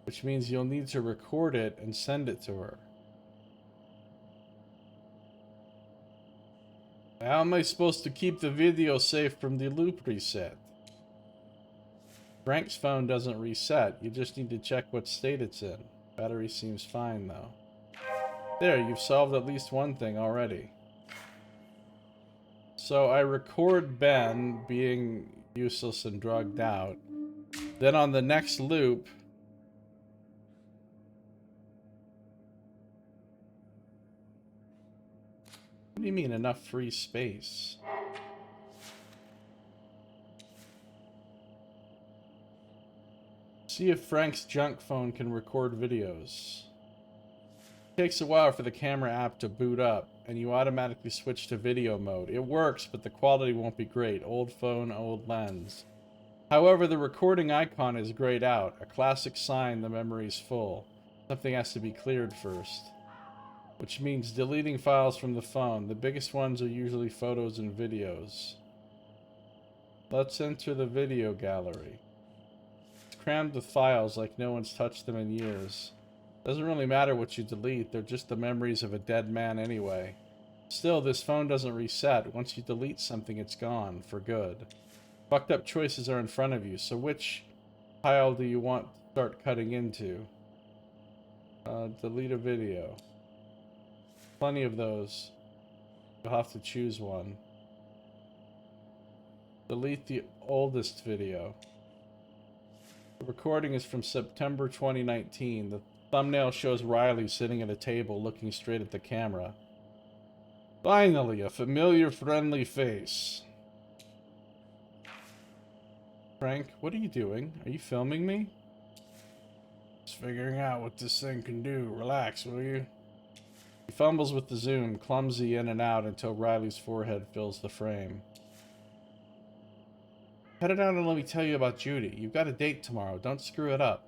Which means you'll need to record it and send it to her. How am I supposed to keep the video safe from the loop reset? Frank's phone doesn't reset. You just need to check what state it's in. Battery seems fine though. There, you've solved at least one thing already. So I record Ben being useless and drugged out. Then on the next loop, what do you mean enough free space? See if Frank's junk phone can record videos. It takes a while for the camera app to boot up, and you automatically switch to video mode. It works, but the quality won't be great. Old phone, old lens. However, the recording icon is grayed out, a classic sign the memory's full. Something has to be cleared first. Which means deleting files from the phone. The biggest ones are usually photos and videos. Let's enter the video gallery. It's crammed with files like no one's touched them in years. Doesn't really matter what you delete, they're just the memories of a dead man anyway. Still, this phone doesn't reset. Once you delete something, it's gone, for good. Fucked up choices are in front of you, so which pile do you want to start cutting into? Delete a video. Plenty of those. You'll have to choose one. Delete the oldest video. The recording is from September 2019. The thumbnail shows Riley sitting at a table looking straight at the camera. Finally, a familiar, friendly face. Frank, what are you doing? Are you filming me? Just figuring out what this thing can do. Relax, will you? He fumbles with the zoom, clumsy in and out until Riley's forehead fills the frame. Cut it out and let me tell you about Judy. You've got a date tomorrow. Don't screw it up.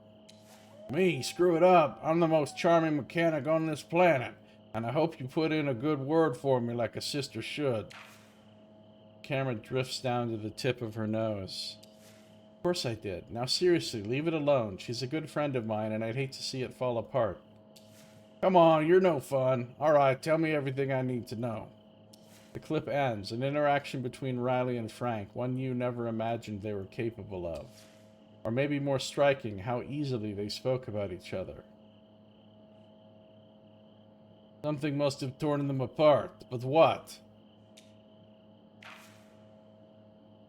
Me? Screw it up? I'm the most charming mechanic on this planet, and I hope you put in a good word for me like a sister should. The camera drifts down to the tip of her nose. Of course I did. Now seriously, leave it alone. She's a good friend of mine, and I'd hate to see it fall apart. Come on, you're no fun. Alright, tell me everything I need to know. The clip ends, an interaction between Riley and Frank, one you never imagined they were capable of. Or maybe more striking, how easily they spoke about each other. Something must have torn them apart, but what?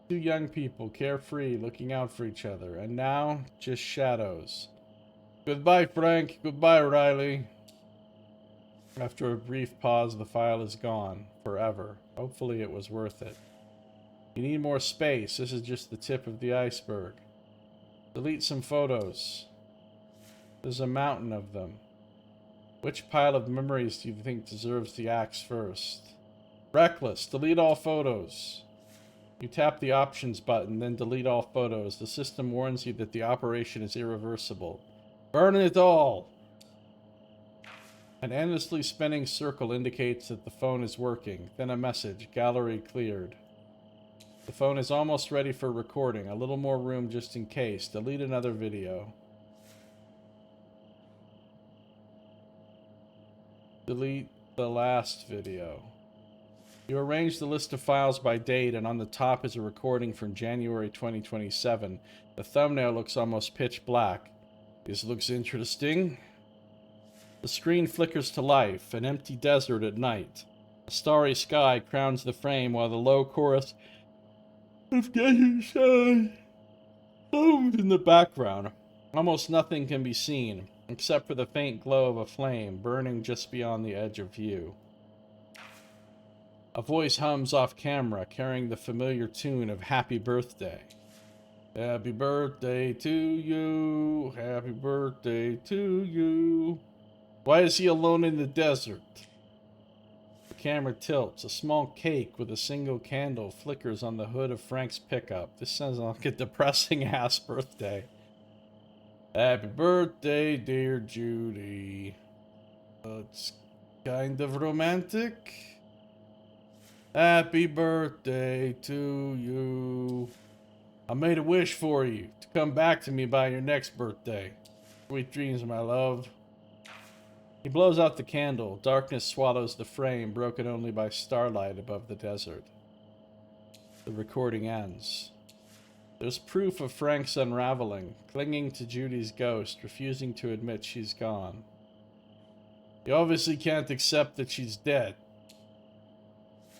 Two young people, carefree, looking out for each other. And now, just shadows. Goodbye, Frank. Goodbye, Riley. After a brief pause, the file is gone. Forever. Hopefully it was worth it. You need more space. This is just the tip of the iceberg. Delete some photos. There's a mountain of them. Which pile of memories do you think deserves the axe first? Reckless. Delete all photos. You tap the options button, then delete all photos. The system warns you that the operation is irreversible. Burn it all! An endlessly spinning circle indicates that the phone is working. Then a message. Gallery cleared. The phone is almost ready for recording. A little more room just in case. Delete another video. Delete the last video. You arrange the list of files by date, and on the top is a recording from January 2027. The thumbnail looks almost pitch black. This looks interesting. The screen flickers to life, an empty desert at night. A starry sky crowns the frame while the low chorus of getting sun booms in the background. Almost nothing can be seen, except for the faint glow of a flame burning just beyond the edge of view. A voice hums off camera, carrying the familiar tune of Happy Birthday. Happy birthday to you, happy birthday to you. Why is he alone in the desert? The camera tilts. A small cake with a single candle flickers on the hood of Frank's pickup. This sounds like a depressing-ass birthday. Happy birthday, dear Judy. It's kind of romantic. Happy birthday to you. I made a wish for you to come back to me by your next birthday. Sweet dreams, my love. He blows out the candle. Darkness swallows the frame, broken only by starlight above the desert. The recording ends. There's proof of Frank's unraveling, clinging to Judy's ghost, refusing to admit she's gone. He obviously can't accept that she's dead.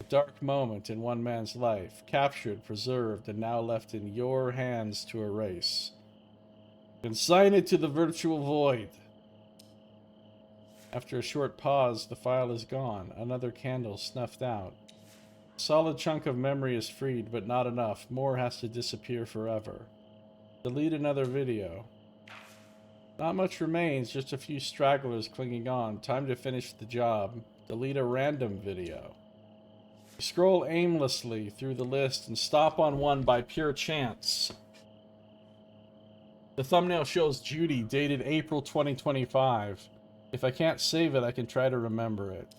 A dark moment in one man's life, captured, preserved, and now left in your hands to erase. Consign it to the virtual void. After a short pause, the file is gone, another candle snuffed out. A solid chunk of memory is freed, but not enough. More has to disappear forever. Delete another video. Not much remains, just a few stragglers clinging on. Time to finish the job. Delete a random video. You scroll aimlessly through the list and stop on one by pure chance. The thumbnail shows Judy, dated April 2025. If I can't save it, I can try to remember it.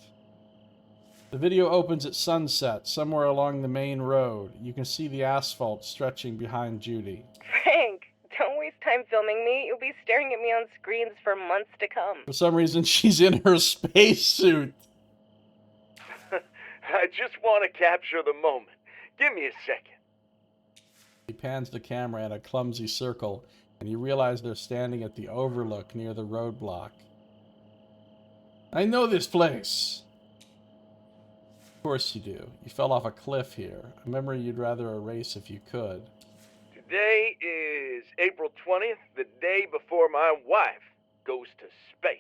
The video opens at sunset, somewhere along the main road. You can see the asphalt stretching behind Judy. Frank, don't waste time filming me. You'll be staring at me on screens for months to come. For some reason, she's in her spacesuit. I just want to capture the moment. Give me a second. He pans the camera in a clumsy circle, and you realize they're standing at the overlook near the roadblock. I know this place. Of course you do. You fell off a cliff here. A memory you'd rather erase if you could. Today is April 20th, the day before my wife goes to space.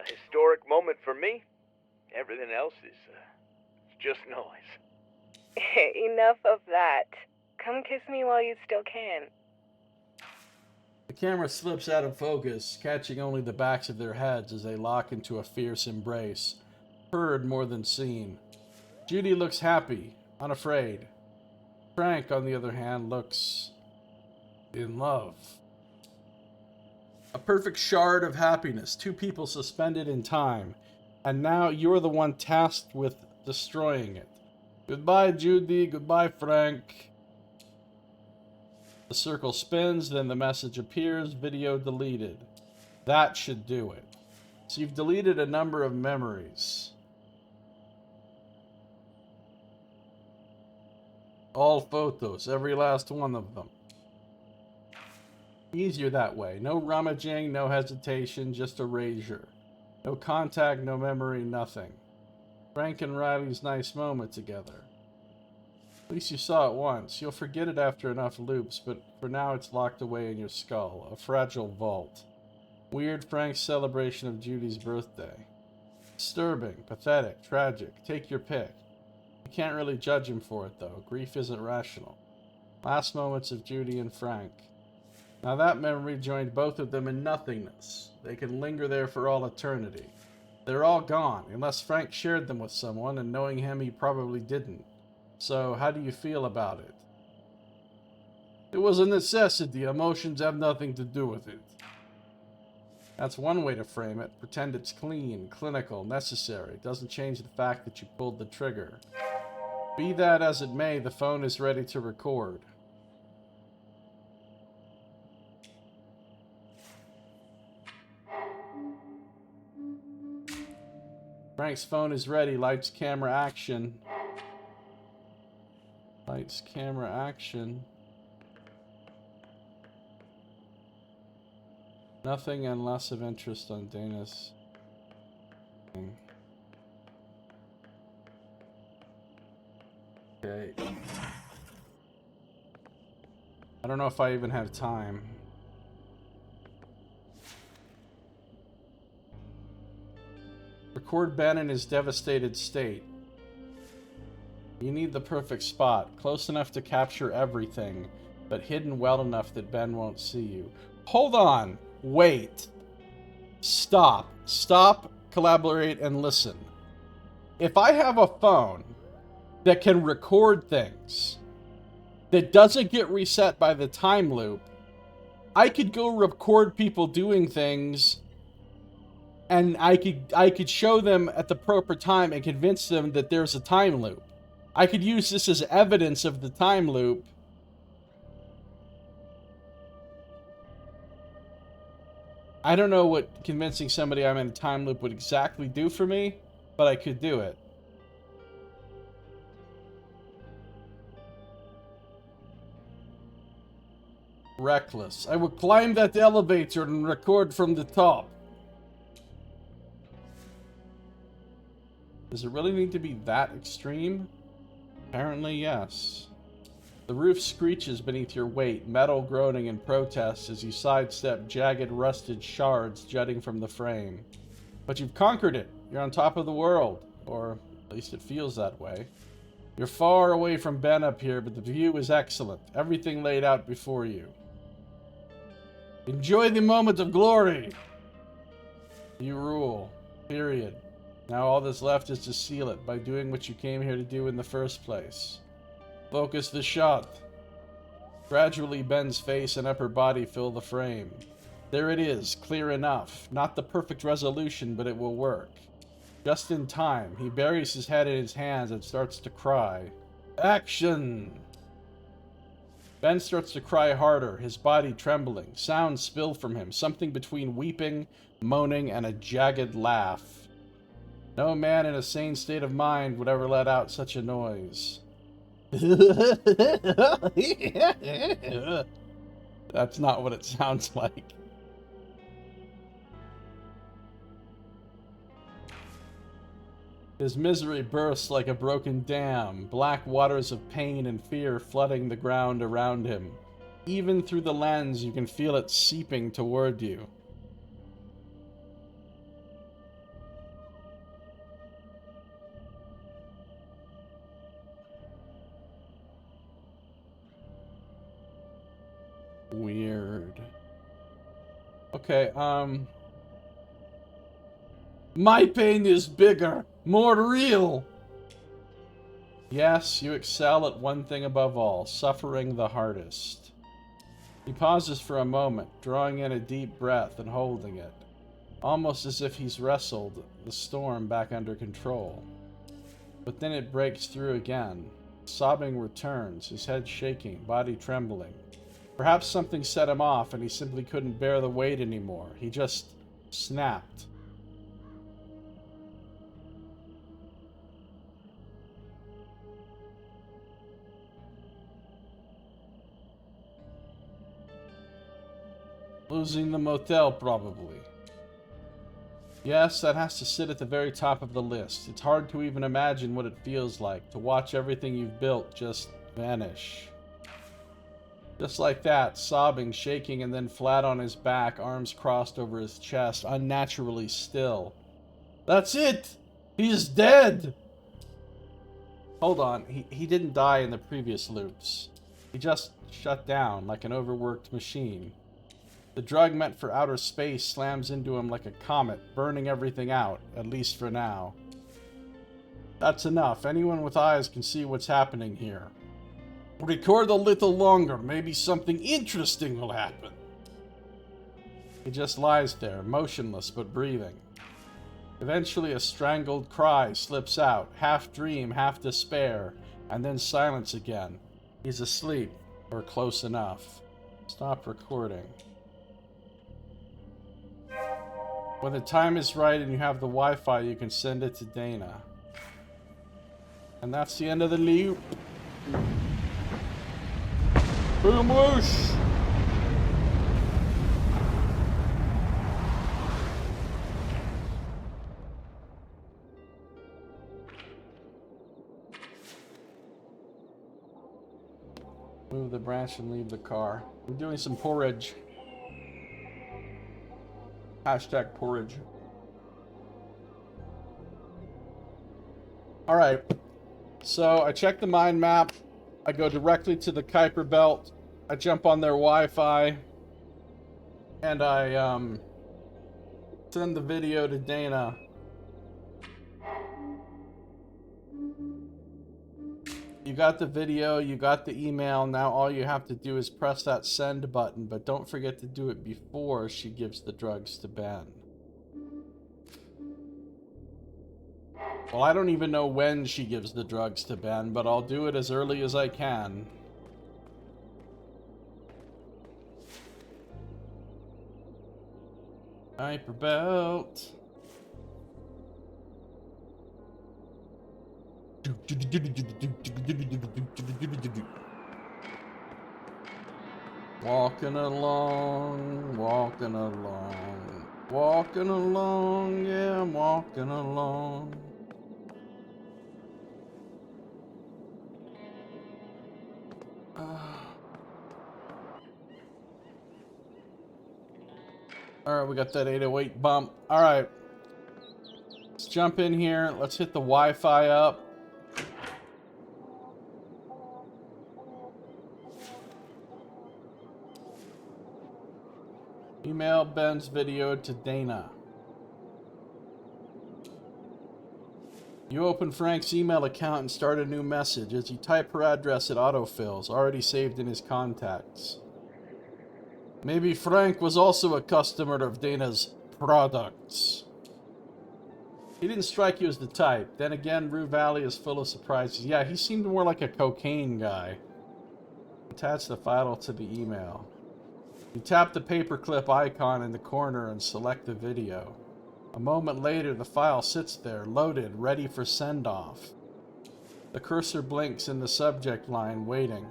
A historic moment for me. Everything else is just noise. Enough of that. Come kiss me while you still can. The camera slips out of focus, catching only the backs of their heads as they lock into a fierce embrace. Heard more than seen. Judy looks happy, unafraid. Frank, on the other hand, looks in love. A perfect shard of happiness, two people suspended in time, and now you're the one tasked with destroying it. Goodbye, Judy. Goodbye, Frank. The circle spins, then the message appears, video deleted. That should do it. So you've deleted a number of memories. All photos, every last one of them. Easier that way. No rummaging, no hesitation, just erasure. No contact, no memory, nothing. Frank and Riley's nice moment together. least you saw it once. You'll forget it after enough loops, but for now it's locked away in your skull. A fragile vault. Weird Frank's celebration of Judy's birthday. Disturbing, pathetic, tragic. Take your pick. You can't really judge him for it, though. Grief isn't rational. Last moments of Judy and Frank. Now that memory joined both of them in nothingness. They can linger there for all eternity. They're all gone, unless Frank shared them with someone, and knowing him, he probably didn't. So, how do you feel about it? It was a necessity. Emotions have nothing to do with it. That's one way to frame it. Pretend it's clean, clinical, necessary. It doesn't change the fact that you pulled the trigger. Be that as it may, the phone is ready to record. Frank's phone is ready. Lights, camera, action. Lights, camera, action. Nothing and less of interest on Dana's thing. Okay. I don't know if I even have time. Record Ben in his devastated state. You need the perfect spot, close enough to capture everything, but hidden well enough that Ben won't see you. Hold on. Wait. Stop. Stop, collaborate, and listen. If I have a phone that can record things, that doesn't get reset by the time loop, I could go record people doing things, and I could show them at the proper time and convince them that there's a time loop. I could use this as evidence of the time loop. I don't know what convincing somebody I'm in a time loop would exactly do for me, but I could do it. Reckless. I will climb that elevator and record from the top. Does it really need to be that extreme? Apparently, yes. The roof screeches beneath your weight, metal groaning in protest as you sidestep jagged, rusted shards jutting from the frame. But you've conquered it. You're on top of the world. Or at least it feels that way. You're far away from Ben up here, but the view is excellent. Everything laid out before you. Enjoy the moment of glory! You rule. Period. Now all that's left is to seal it by doing what you came here to do in the first place. Focus the shot. Gradually, Ben's face and upper body fill the frame. There it is, clear enough. Not the perfect resolution, but it will work. Just in time, he buries his head in his hands and starts to cry. Action! Ben starts to cry harder, his body trembling. Sounds spill from him, something between weeping, moaning, and a jagged laugh. No man in a sane state of mind would ever let out such a noise. That's not what it sounds like. His misery bursts like a broken dam, black waters of pain and fear flooding the ground around him. Even through the lens, you can feel it seeping toward you. Weird. Okay, my pain is bigger, more real! Yes, you excel at one thing above all, suffering the hardest. He pauses for a moment, drawing in a deep breath and holding it, almost as if he's wrestled the storm back under control. But then it breaks through again. Sobbing returns, his head shaking, body trembling. Perhaps something set him off and he simply couldn't bear the weight anymore. He just snapped. Losing the motel, probably. Yes, that has to sit at the very top of the list. It's hard to even imagine what it feels like to watch everything you've built just Vanish. Just like that, sobbing, shaking, and then flat on his back, arms crossed over his chest, unnaturally still. That's it! He's dead! Hold on, he didn't die in the previous loops. He just shut down like an overworked machine. The drug meant for outer space slams into him like a comet, burning everything out, at least for now. That's enough. Anyone with eyes can see what's happening here. Record a little longer. Maybe something interesting will happen. He just lies there, motionless but breathing. Eventually a strangled cry slips out, half dream, half despair, and then silence again. He's asleep, or close enough. Stop recording. When the time is right and you have the Wi-Fi, you can send it to Dana. And that's the end of the loop. Boom whoosh! Move the branch and leave the car. We're doing some porridge. Hashtag porridge. Alright. So I check the mind map. I go directly to the Kuiper Belt. I jump on their Wi-Fi. And I send the video to Dana. You got the video, you got the email, now all you have to do is press that send button, but don't forget to do it before she gives the drugs to Ben. Well, I don't even know when she gives the drugs to Ben, but I'll do it as early as I can. Kuiper Belt. Walking along, walking along, walking along, yeah, I'm walking along. Alright, we got that 808 bump. Alright. Let's jump in here. Let's hit the Wi-Fi up. Email Ben's video to Dana. You open Frank's email account and start a new message. As you type her address, it autofills, already saved in his contacts. Maybe Frank was also a customer of Dana's products. He didn't strike you as the type. Then again, Rue Valley is full of surprises. Yeah, he seemed more like a cocaine guy. Attach the file to the email. You tap the paperclip icon in the corner and select the video. A moment later, the file sits there, loaded, ready for send-off. The cursor blinks in the subject line, waiting.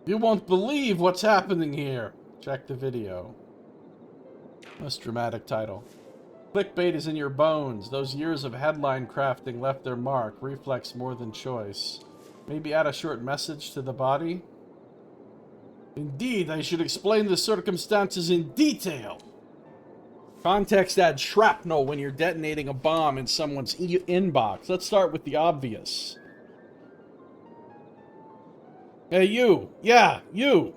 You won't believe what's happening here. Check the video. Most dramatic title. Clickbait is in your bones. Those years of headline crafting left their mark. Reflex more than choice. Maybe add a short message to the body? Indeed, I should explain the circumstances in detail. Context adds shrapnel when you're detonating a bomb in someone's inbox. Let's start with the obvious. Hey, you. Yeah, you.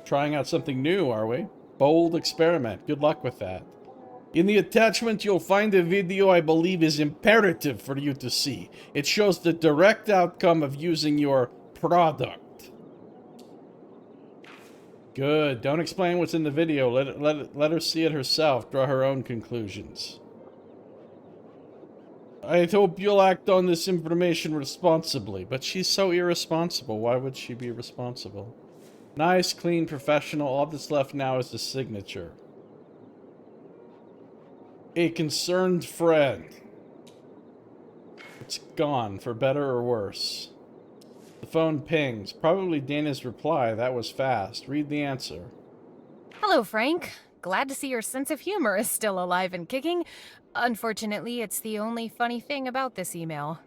Trying out something new, are we? Bold experiment. Good luck with that. In the attachment, you'll find a video I believe is imperative for you to see. It shows the direct outcome of using your product. Good. Don't explain what's in the video. Let her see it herself. Draw her own conclusions. I hope you'll act on this information responsibly. But she's so irresponsible. Why would she be responsible? Nice, clean, professional. All that's left now is the signature. A concerned friend. It's gone, for better or worse. The phone pings. Probably Dana's reply. That was fast. Read the answer. Hello, Frank. glad to see your sense of humor is still alive and kicking. Unfortunately, it's the only funny thing about this email.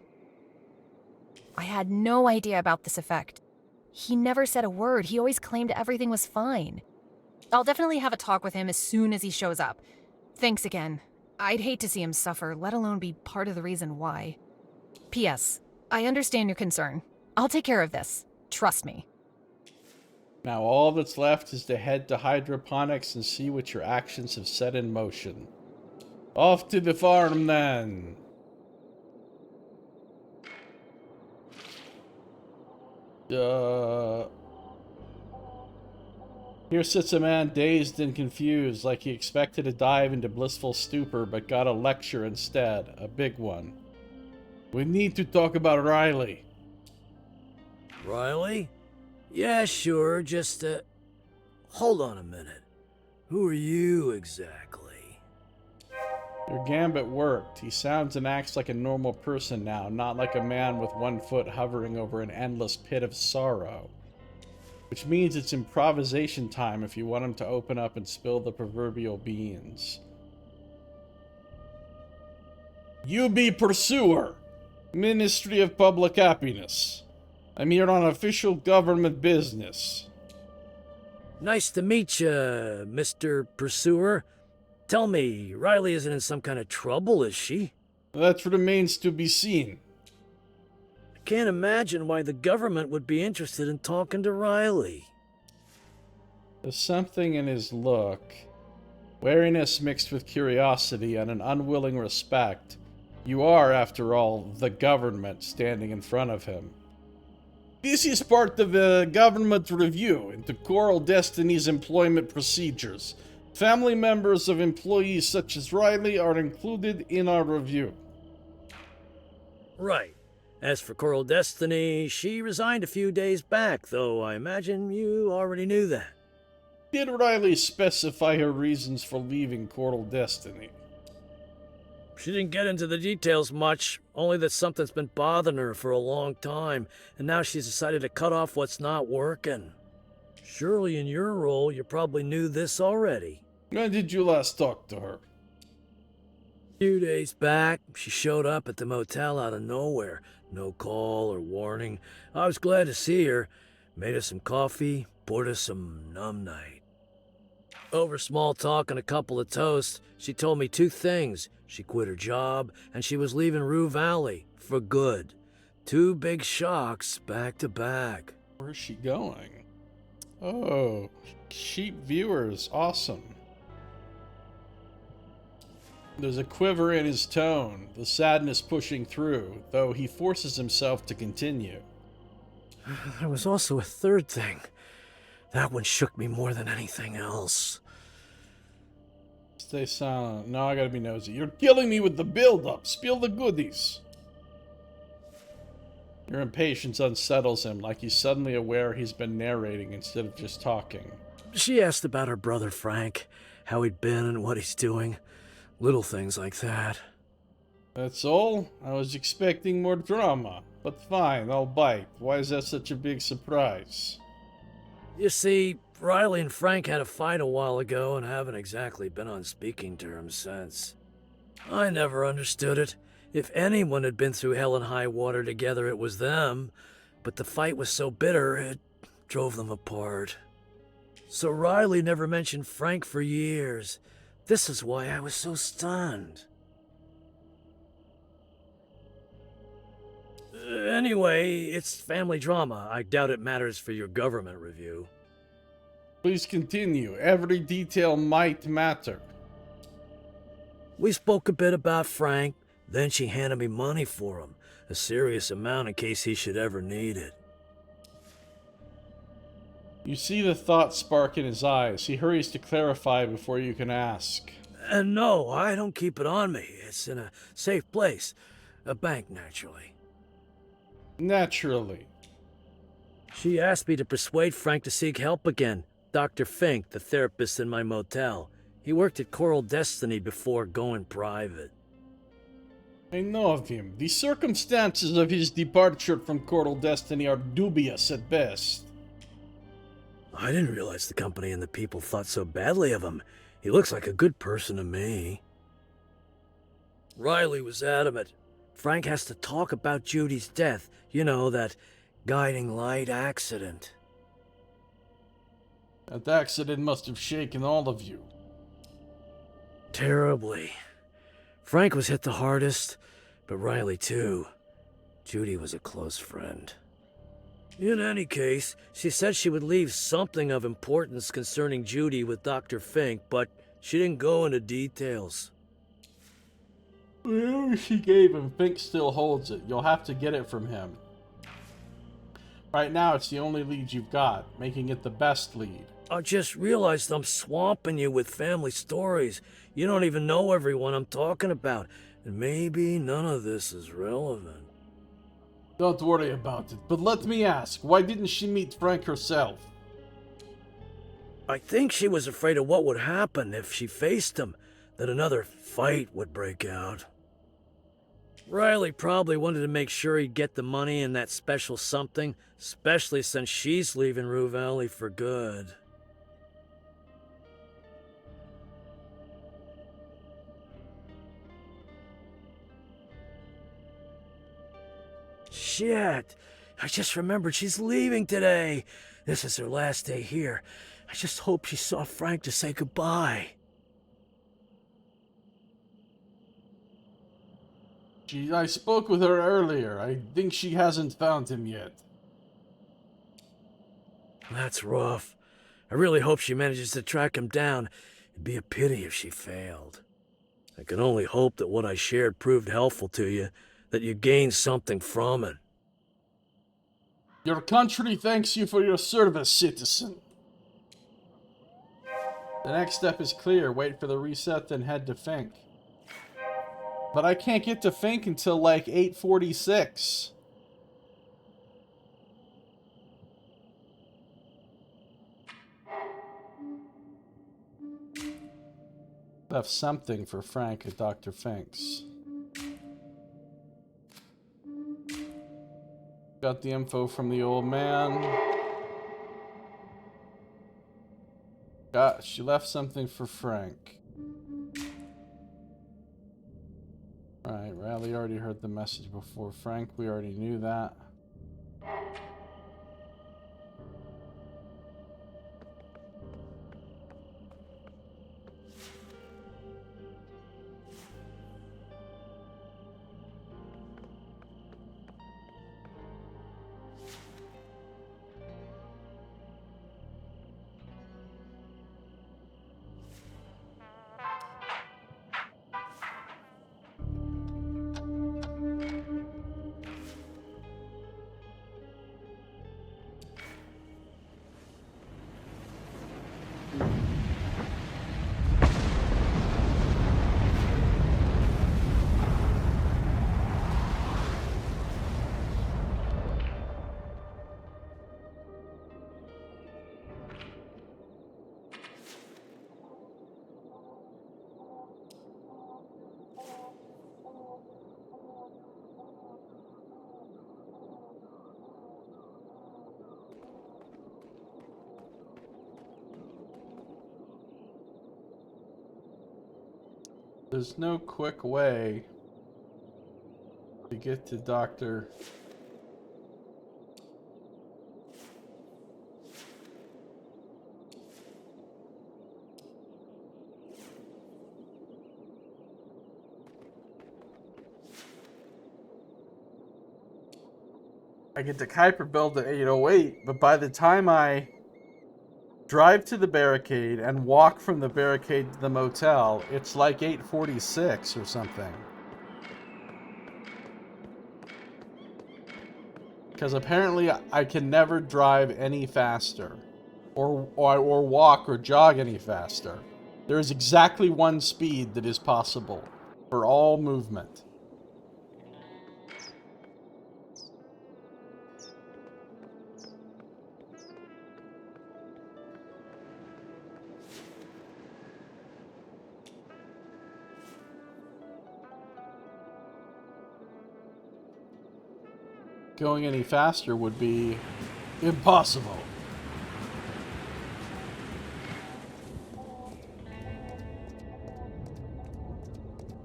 I had no idea about this effect. He never said a word. He always claimed everything was fine. I'll definitely have a talk with him as soon as he shows up. Thanks again. I'd hate to see him suffer, let alone be part of the reason why. P.S. I understand your concern. I'll take care of this. Trust me. Now all that's left is to head to hydroponics and see what your actions have set in motion. Off to the farm, then! Here sits a man dazed and confused, like he expected to dive into blissful stupor, but got a lecture instead. A big one. We need to talk about Riley. Riley? Yeah, sure, just, hold on a minute. Who are you exactly? Your gambit worked. He sounds and acts like a normal person now, not like a man with one foot hovering over an endless pit of sorrow. Which means it's improvisation time if you want him to open up and spill the proverbial beans. You be pursuer, Ministry of Public Happiness. I'm here on official government business. Nice to meet you, Mr. Pursuer. Tell me, Riley isn't in some kind of trouble, is she? That remains to be seen. I can't imagine why the government would be interested in talking to Riley. There's something in his look. Wariness mixed with curiosity and an unwilling respect. You are, after all, the government standing in front of him. This is part of a government review into Coral Destiny's employment procedures. Family members of employees such as Riley are included in our review. Right. As for Coral Destiny, she resigned a few days back, though I imagine you already knew that. Did Riley specify her reasons for leaving Coral Destiny? She didn't get into the details much, only that something's been bothering her for a long time, and now she's decided to cut off what's not working. Surely in your role, you probably knew this already. When did you last talk to her? A few days back, she showed up at the motel out of nowhere. No call or warning. I was glad to see her. Made us some coffee, poured us some numb night. Over small talk and a couple of toasts, she told me two things. She quit her job, and she was leaving Rue Valley for good. Two big shocks back to back. Where's she going? Oh, cheap viewers, awesome. There's a quiver in his tone, the sadness pushing through, though he forces himself to continue. There was also a third thing. That one shook me more than anything else. Stay silent. Now I gotta be nosy. You're killing me with the build-up. Spill the goodies. Your impatience unsettles him, like he's suddenly aware he's been narrating instead of just talking. She asked about her brother Frank, how he'd been and what he's doing. Little things like that. That's all? I was expecting more drama. But fine, I'll bite. Why is that such a big surprise? You see, Riley and Frank had a fight a while ago and haven't exactly been on speaking terms since. I never understood it. If anyone had been through hell and high water together, it was them. But the fight was so bitter, it drove them apart. So Riley never mentioned Frank for years. This is why I was so stunned. Anyway, it's family drama. I doubt it matters for your government review. Please continue. Every detail might matter. We spoke a bit about Frank, then she handed me money for him. A serious amount in case he should ever need it. You see the thought spark in his eyes. He hurries to clarify before you can ask. And no, I don't keep it on me. It's in a safe place. A bank, naturally. Naturally. She asked me to persuade Frank to seek help again. Dr. Fink, the therapist in my motel. He worked at Coral Destiny before going private. I know of him. The circumstances of his departure from Coral Destiny are dubious at best. I didn't realize the company and the people thought so badly of him. He looks like a good person to me. Riley was adamant. Frank has to talk about Judy's death. You know, that guiding light accident. That accident must have shaken all of you. Terribly. Frank was hit the hardest, but Riley too. Judy was a close friend. In any case, she said she would leave something of importance concerning Judy with Dr. Fink, but she didn't go into details. Whatever she gave him, Fink still holds it. You'll have to get it from him. Right now, it's the only lead you've got, making it the best lead. I just realized I'm swamping you with family stories. You don't even know everyone I'm talking about, and maybe none of this is relevant. Don't worry about it, but let me ask, why didn't she meet Frank herself? I think she was afraid of what would happen if she faced him, that another fight would break out. Riley probably wanted to make sure he'd get the money and that special something, especially since she's leaving Rue Valley for good. Shit! I just remembered she's leaving today. This is her last day here. I just hope she saw Frank to say goodbye. I spoke with her earlier. I think she hasn't found him yet. That's rough. I really hope she manages to track him down. It'd be a pity if she failed. I can only hope that what I shared proved helpful to you, that you gained something from it. Your country thanks you for your service, citizen. The next step is clear. Wait for the reset, then head to Fink. But I can't get to Fink until like 8:46. Left something for Frank at Dr. Fink's. Got the info from the old man. She left something for Frank. Right, Riley already heard the message before Frank. We already knew that. There's no quick way to get to Dr. I get to Kuiper build at 8:08, but by the time I drive to the barricade and walk from the barricade to the motel, it's like 8:46 or something. Because apparently I can never drive any faster, or walk or jog any faster. There is exactly one speed that is possible for all movement. Going any faster would be impossible.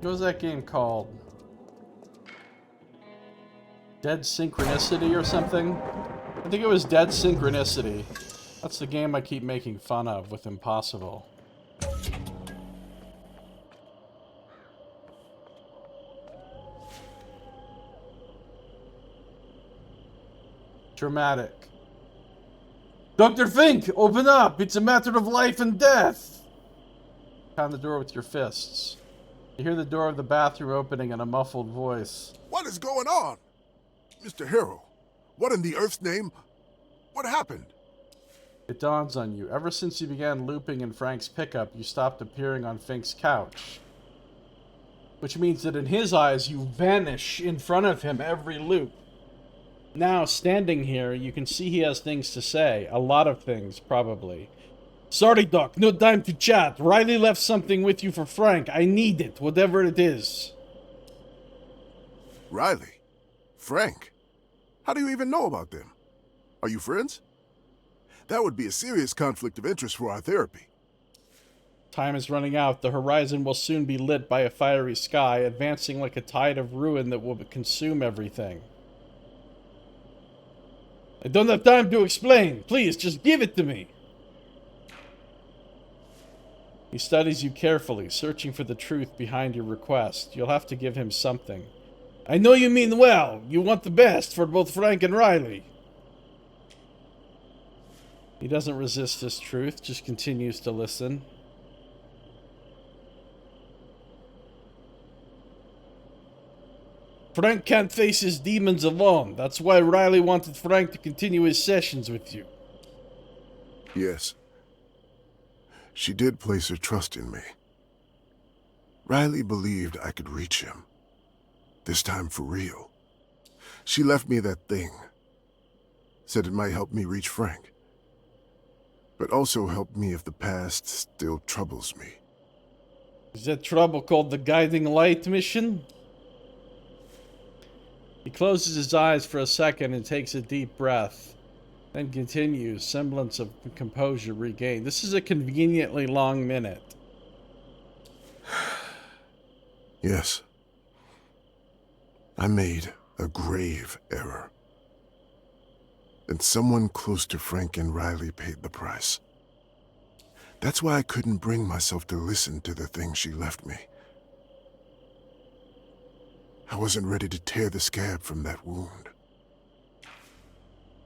What was that game called? Dead Synchronicity or something? I think it was Dead Synchronicity. That's the game I keep making fun of with Impossible. Dramatic. Dr. Fink, open up! It's a matter of life and death! Pound the door with your fists. You hear the door of the bathroom opening in a muffled voice. What is going on? Mr. Hero, what in the Earth's name? What happened? It dawns on you. Ever since you began looping in Frank's pickup, you stopped appearing on Fink's couch. Which means that in his eyes, you vanish in front of him every loop. Now, standing here, you can see he has things to say. A lot of things, probably. Sorry, Doc. No time to chat. Riley left something with you for Frank. I need it, whatever it is. Riley? Frank? How do you even know about them? Are you friends? That would be a serious conflict of interest for our therapy. Time is running out. The horizon will soon be lit by a fiery sky, advancing like a tide of ruin that will consume everything. I don't have time to explain. Please, just give it to me. He studies you carefully, searching for the truth behind your request. You'll have to give him something. I know you mean well. You want the best for both Frank and Riley. He doesn't resist this truth, just continues to listen. Frank can't face his demons alone. That's why Riley wanted Frank to continue his sessions with you. Yes. She did place her trust in me. Riley believed I could reach him. This time for real. She left me that thing. Said it might help me reach Frank. But also help me if the past still troubles me. Is that trouble called the Guiding Light mission? He closes his eyes for a second and takes a deep breath. Then continues, semblance of composure regained. This is a conveniently long minute. Yes. I made a grave error. And someone close to Frank and Riley paid the price. That's why I couldn't bring myself to listen to the things she left me. I wasn't ready to tear the scab from that wound.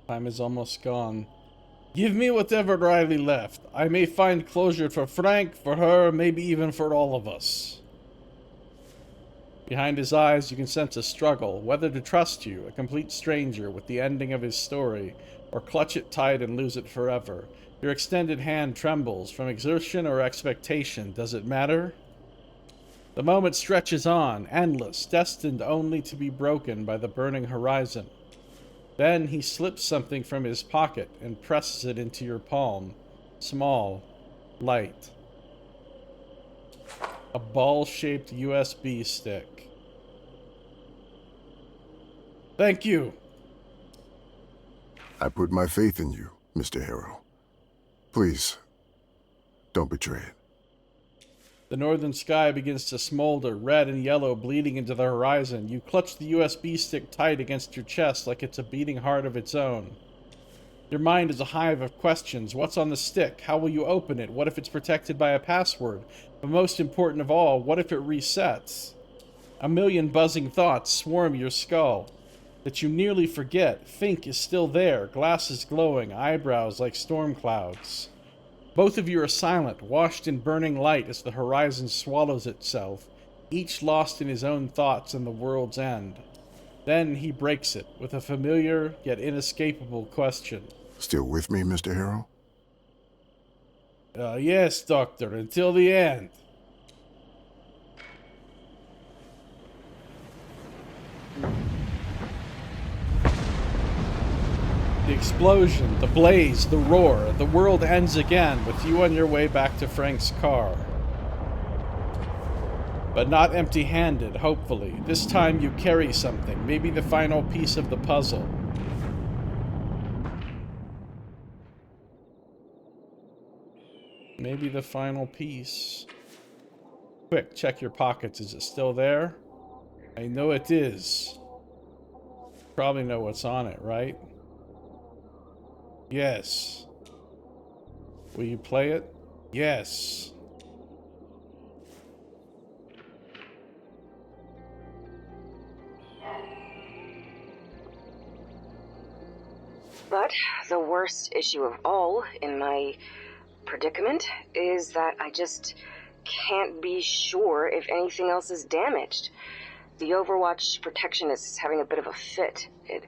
Time is almost gone. Give me whatever Riley left. I may find closure for Frank, for her, maybe even for all of us. Behind his eyes, you can sense a struggle, whether to trust you, a complete stranger, with the ending of his story, or clutch it tight and lose it forever. Your extended hand trembles, from exertion or expectation. Does it matter? The moment stretches on, endless, destined only to be broken by the burning horizon. Then he slips something from his pocket and presses it into your palm. Small, light. A ball-shaped USB stick. Thank you. I put my faith in you, Mr. Hero. Please, don't betray it. The northern sky begins to smolder, red and yellow bleeding into the horizon. You clutch the USB stick tight against your chest like it's a beating heart of its own. Your mind is a hive of questions. What's on the stick? How will you open it? What if it's protected by a password? But most important of all, what if it resets? A million buzzing thoughts swarm your skull. That you nearly forget. Fink is still there, glasses glowing, eyebrows like storm clouds. Both of you are silent, washed in burning light as the horizon swallows itself, each lost in his own thoughts and the world's end. Then he breaks it with a familiar yet inescapable question. Still with me, Mr. Hero? Yes, Doctor, until the end. The explosion, the blaze, the roar, the world ends again with you on your way back to Frank's car. But not empty-handed, hopefully. This time you carry something, maybe the final piece of the puzzle. Maybe the final piece. Quick, check your pockets. Is it still there? I know it is. Probably know what's on it, right? Yes. Will you play it? Yes. But the worst issue of all in my predicament is that I just can't be sure if anything else is damaged. The Overwatch protection is having a bit of a fit. It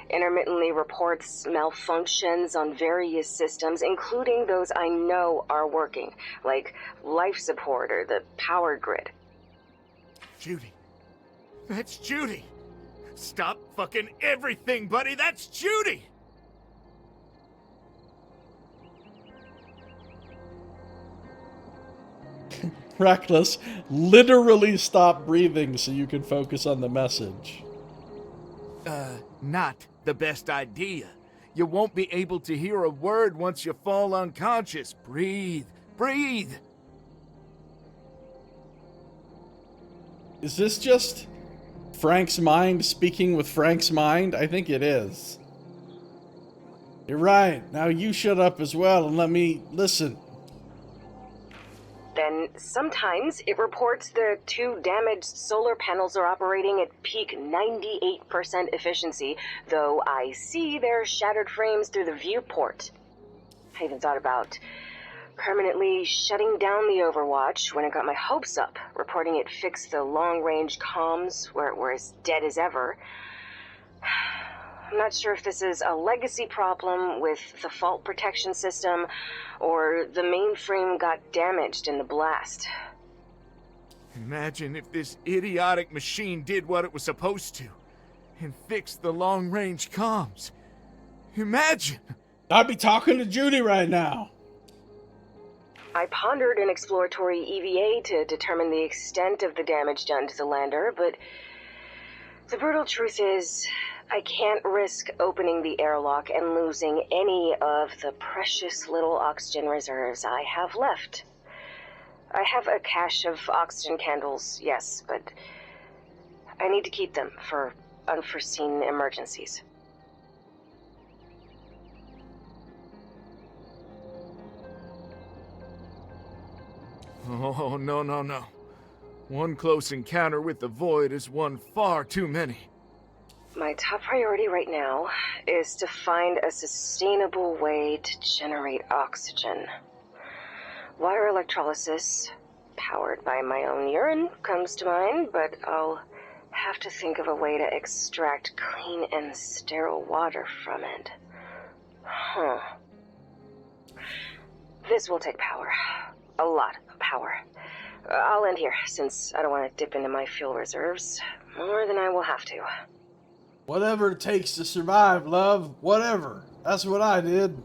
intermittently reports malfunctions on various systems, including those I know are working, like life support or the power grid. Judy. That's Judy. Stop fucking everything, buddy. That's Judy. Reckless, literally stop breathing so you can focus on the message. Not the best idea. You won't be able to hear a word once you fall unconscious. Breathe. Breathe. Is this just Frank's mind speaking with Frank's mind? I think it is. You're right. Now you shut up as well and let me listen. Then sometimes it reports the 2 damaged solar panels are operating at peak 98% efficiency, though I see their shattered frames through the viewport. I even thought about permanently shutting down the Overwatch when I got my hopes up, reporting it fixed the long-range comms where it were as dead as ever. I'm not sure if this is a legacy problem with the fault protection system or the mainframe got damaged in the blast. Imagine if this idiotic machine did what it was supposed to and fixed the long-range comms. Imagine! I'd be talking to Judy right now. I pondered an exploratory EVA to determine the extent of the damage done to the lander, but the brutal truth is, I can't risk opening the airlock and losing any of the precious little oxygen reserves I have left. I have a cache of oxygen candles, yes, but I need to keep them for unforeseen emergencies. Oh, no, no, no. One close encounter with the Void is one far too many. My top priority right now is to find a sustainable way to generate oxygen. Water electrolysis, powered by my own urine, comes to mind, but I'll have to think of a way to extract clean and sterile water from it. This will take power. A lot of power. I'll end here, since I don't want to dip into my fuel reserves more than I will have to. Whatever it takes to survive, love. Whatever. That's what I did.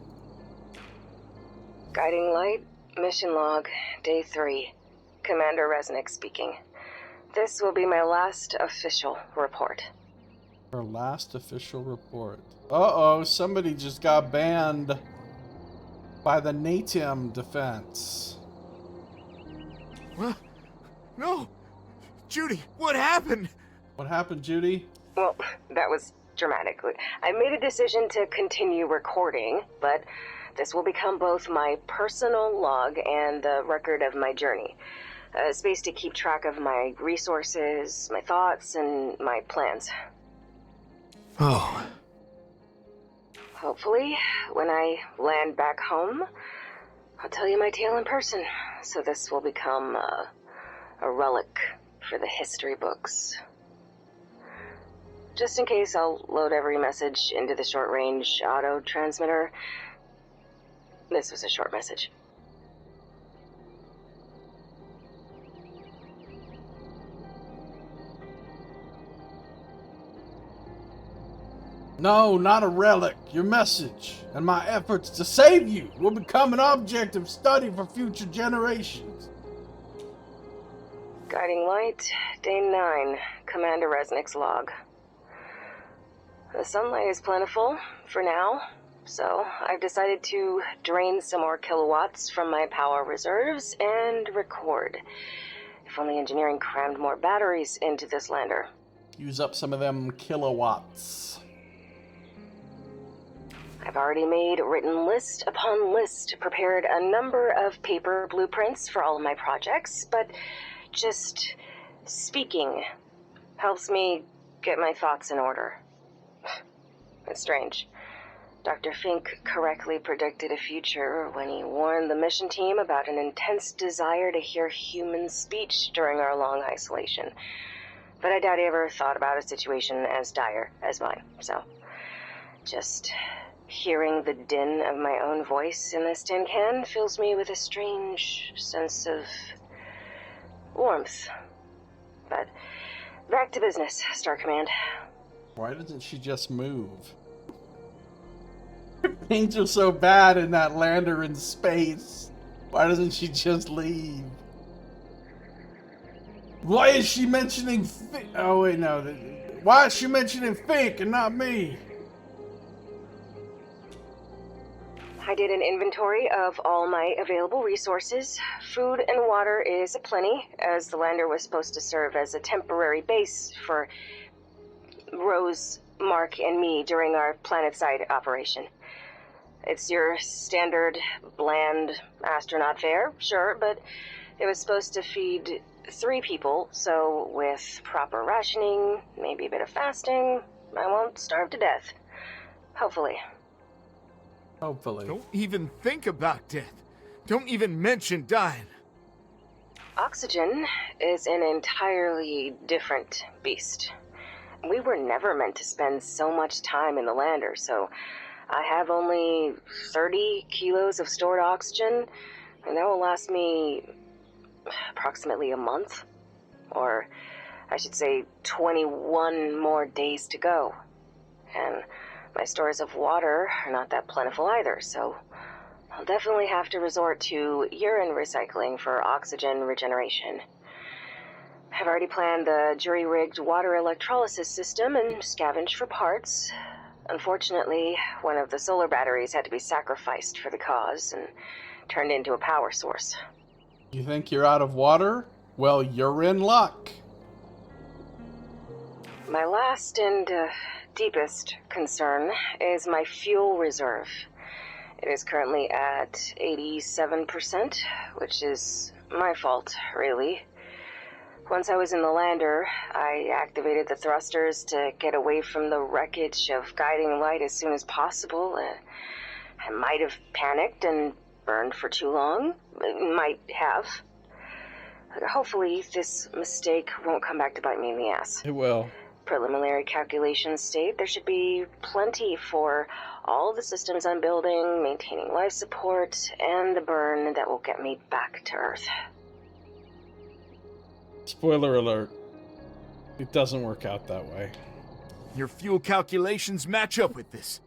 Guiding light, mission log, day 3. Commander Resnick speaking. This will be my last official report. Our last official report. Uh-oh, somebody just got banned by the NATEM defense. What? No! Judy, what happened? What happened, Judy? Well, that was dramatic. I made a decision to continue recording, but this will become both my personal log and the record of my journey. A space to keep track of my resources, my thoughts, and my plans. Oh. Hopefully, when I land back home, I'll tell you my tale in person, so this will become a relic for the history books. Just in case, I'll load every message into the short-range auto transmitter. This was a short message. No, not a relic. Your message and my efforts to save you will become an object of study for future generations. Guiding light, day 9, Commander Resnick's log. The sunlight is plentiful, for now, so I've decided to drain some more kilowatts from my power reserves and record. If only engineering crammed more batteries into this lander. Use up some of them kilowatts. I've already made written list upon list, prepared a number of paper blueprints for all of my projects, but just speaking helps me get my thoughts in order. It's strange. Dr. Fink correctly predicted a future when he warned the mission team about an intense desire to hear human speech during our long isolation. But I doubt he ever thought about a situation as dire as mine, so just hearing the din of my own voice in this tin can fills me with a strange sense of warmth. But back to business, Star Command. Why doesn't she just move? Things are so bad in that lander in space. Why doesn't she just leave? Why is she mentioning Fink? Oh wait, no. Why is she mentioning Fink and not me? I did an inventory of all my available resources. Food and water is aplenty, as the lander was supposed to serve as a temporary base for Rose, Mark, and me during our planet-side operation. It's your standard, bland astronaut fare, sure, but it was supposed to feed 3 people, so with proper rationing, maybe a bit of fasting, I won't starve to death. Hopefully. Hopefully. Don't even think about death. Don't even mention dying. Oxygen is an entirely different beast. We were never meant to spend so much time in the lander, so I have only 30 kilos of stored oxygen, and that will last me approximately a month. Or I should say 21 more days to go. And my stores of water are not that plentiful either, so I'll definitely have to resort to urine recycling for oxygen regeneration. I've already planned the jury-rigged water electrolysis system and scavenged for parts. Unfortunately, one of the solar batteries had to be sacrificed for the cause and turned into a power source. You think you're out of water? Well, you're in luck. My last and deepest concern is my fuel reserve. It is currently at 87%, which is my fault, really. Once I was in the lander, I activated the thrusters to get away from the wreckage of guiding light as soon as possible. I might have panicked and burned for too long. Might have. Hopefully, this mistake won't come back to bite me in the ass. It will. Preliminary calculations state there should be plenty for all the systems I'm building, maintaining life support, and the burn that will get me back to Earth. Spoiler alert. It doesn't work out that way. Your fuel calculations match up with this.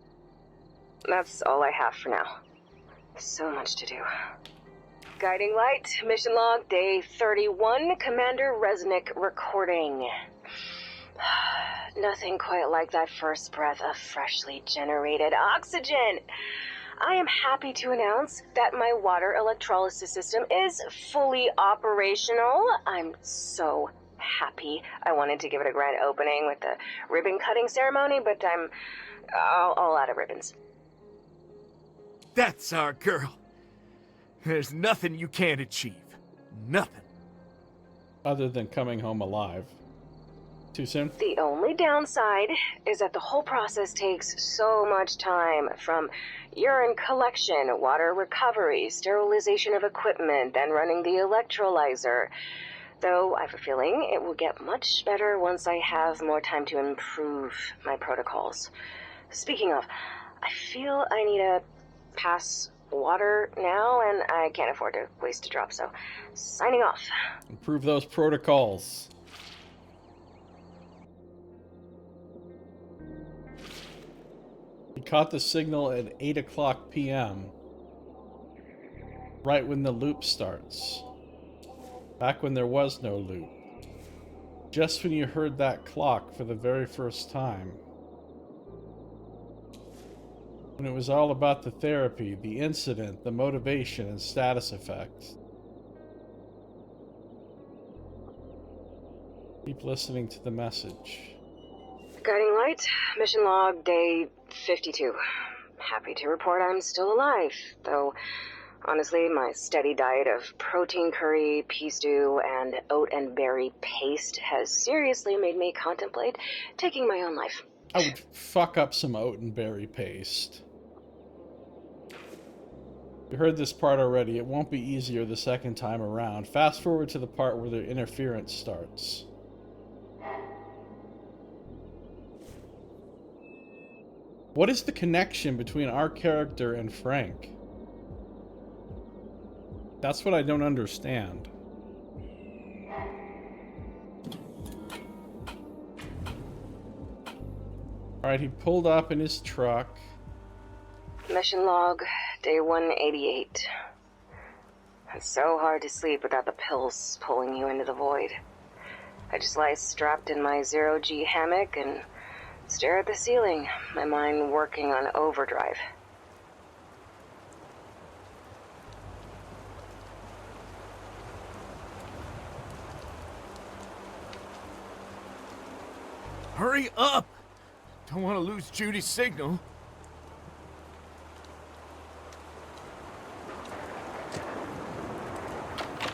That's all I have for now. So much to do. Guiding light, mission log, day 31, Commander Resnick recording. Nothing quite like that first breath of freshly generated oxygen. I am happy to announce that my water electrolysis system is fully operational. I'm so happy. I wanted to give it a grand opening with the ribbon cutting ceremony, but I'm all out of ribbons. That's our girl. There's nothing you can't achieve. Nothing. Other than coming home alive. Too soon? The only downside is that the whole process takes so much time, from urine collection, water recovery, sterilization of equipment, then running the electrolyzer. Though I have a feeling it will get much better once I have more time to improve my protocols. Speaking of, I feel I need to pass water now, and I can't afford to waste a drop, so signing off. Improve those protocols. He caught the signal at 8 o'clock p.m. right when the loop starts. Back when there was no loop. Just when you heard that clock for the very first time. When it was all about the therapy, the incident, the motivation, and status effects. Keep listening to the message. Guiding light, mission log, day 52. Happy to report I'm still alive, though honestly, my steady diet of protein curry, pea stew, and oat and berry paste has seriously made me contemplate taking my own life. I would fuck up some oat and berry paste. You heard this part already. It won't be easier the second time around. Fast forward to the part where the interference starts. What is the connection between our character and Frank? That's what I don't understand. Alright, he pulled up in his truck. Mission log, day 188. It's so hard to sleep without the pills pulling you into the void. I just lie strapped in my zero-G hammock and stare at the ceiling, my mind working on overdrive. Hurry up! Don't want to lose Judy's signal.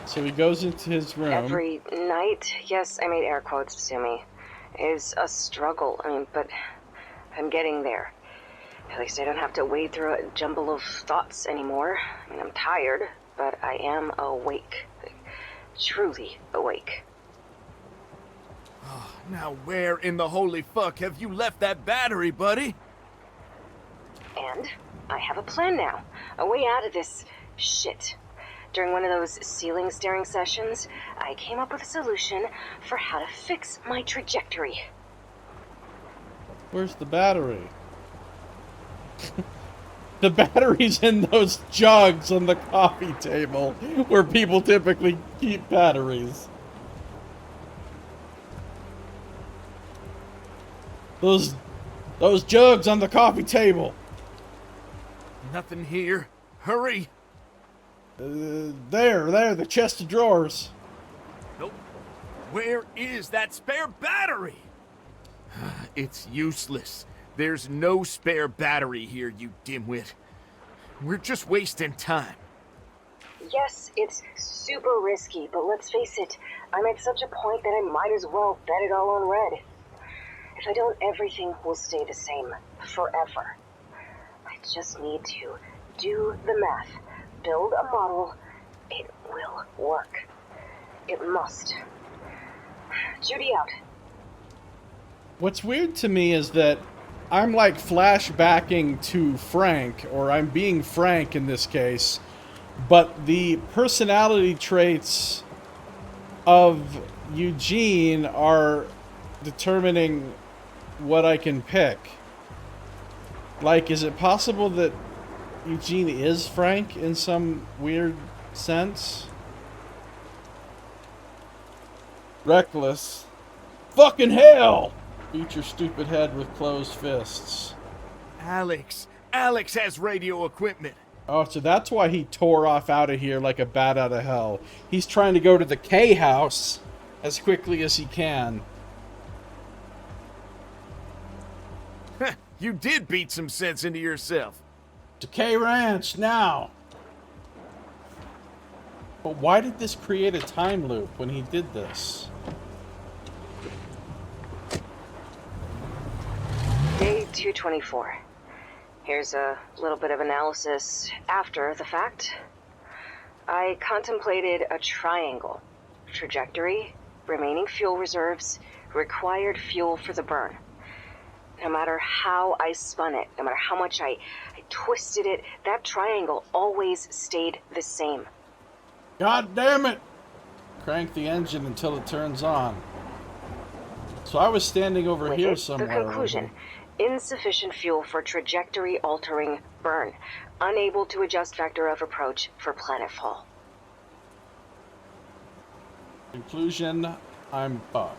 So he goes into his room. Every night, yes, I made air quotes, Sumi, is a struggle. But I'm getting there. At least I don't have to wade through a jumble of thoughts anymore. I'm tired, but I am awake. Truly awake. Now where in the holy fuck have you left that battery, buddy? And I have a plan now. A way out of this shit. During one of those ceiling staring sessions, I came up with a solution for how to fix my trajectory. Where's the battery? The battery's in those jugs on the coffee table where people typically keep batteries. Those jugs on the coffee table. Nothing here. Hurry! There, the chest of drawers. Nope. Where is that spare battery? It's useless. There's no spare battery here, you dimwit. We're just wasting time. Yes, it's super risky, but let's face it, I'm at such a point that I might as well bet it all on red. If I don't, everything will stay the same forever. I just need to do the math, build a model. It will work. It must. Judy out. What's weird to me is that I'm like flashbacking to Frank, or I'm being Frank in this case, but the personality traits of Eugene are determining what I can pick. Like, is it possible that Eugene is Frank in some weird sense? Reckless. Fucking hell! Beat your stupid head with closed fists. Alex has radio equipment. Oh, so that's why he tore off out of here like a bat out of hell. He's trying to go to the K house as quickly as he can. You did beat some sense into yourself. To K Ranch, now! But why did this create a time loop when he did this? Day 224. Here's a little bit of analysis after the fact. I contemplated a triangle. Trajectory, remaining fuel reserves, required fuel for the burn. No matter how I spun it, no matter how much I twisted it, that triangle always stayed the same. God damn it! Crank the engine until it turns on. So I was standing over With here it, somewhere. The conclusion. Insufficient fuel for trajectory-altering burn. Unable to adjust vector of approach for planetfall. Conclusion, I'm fucked.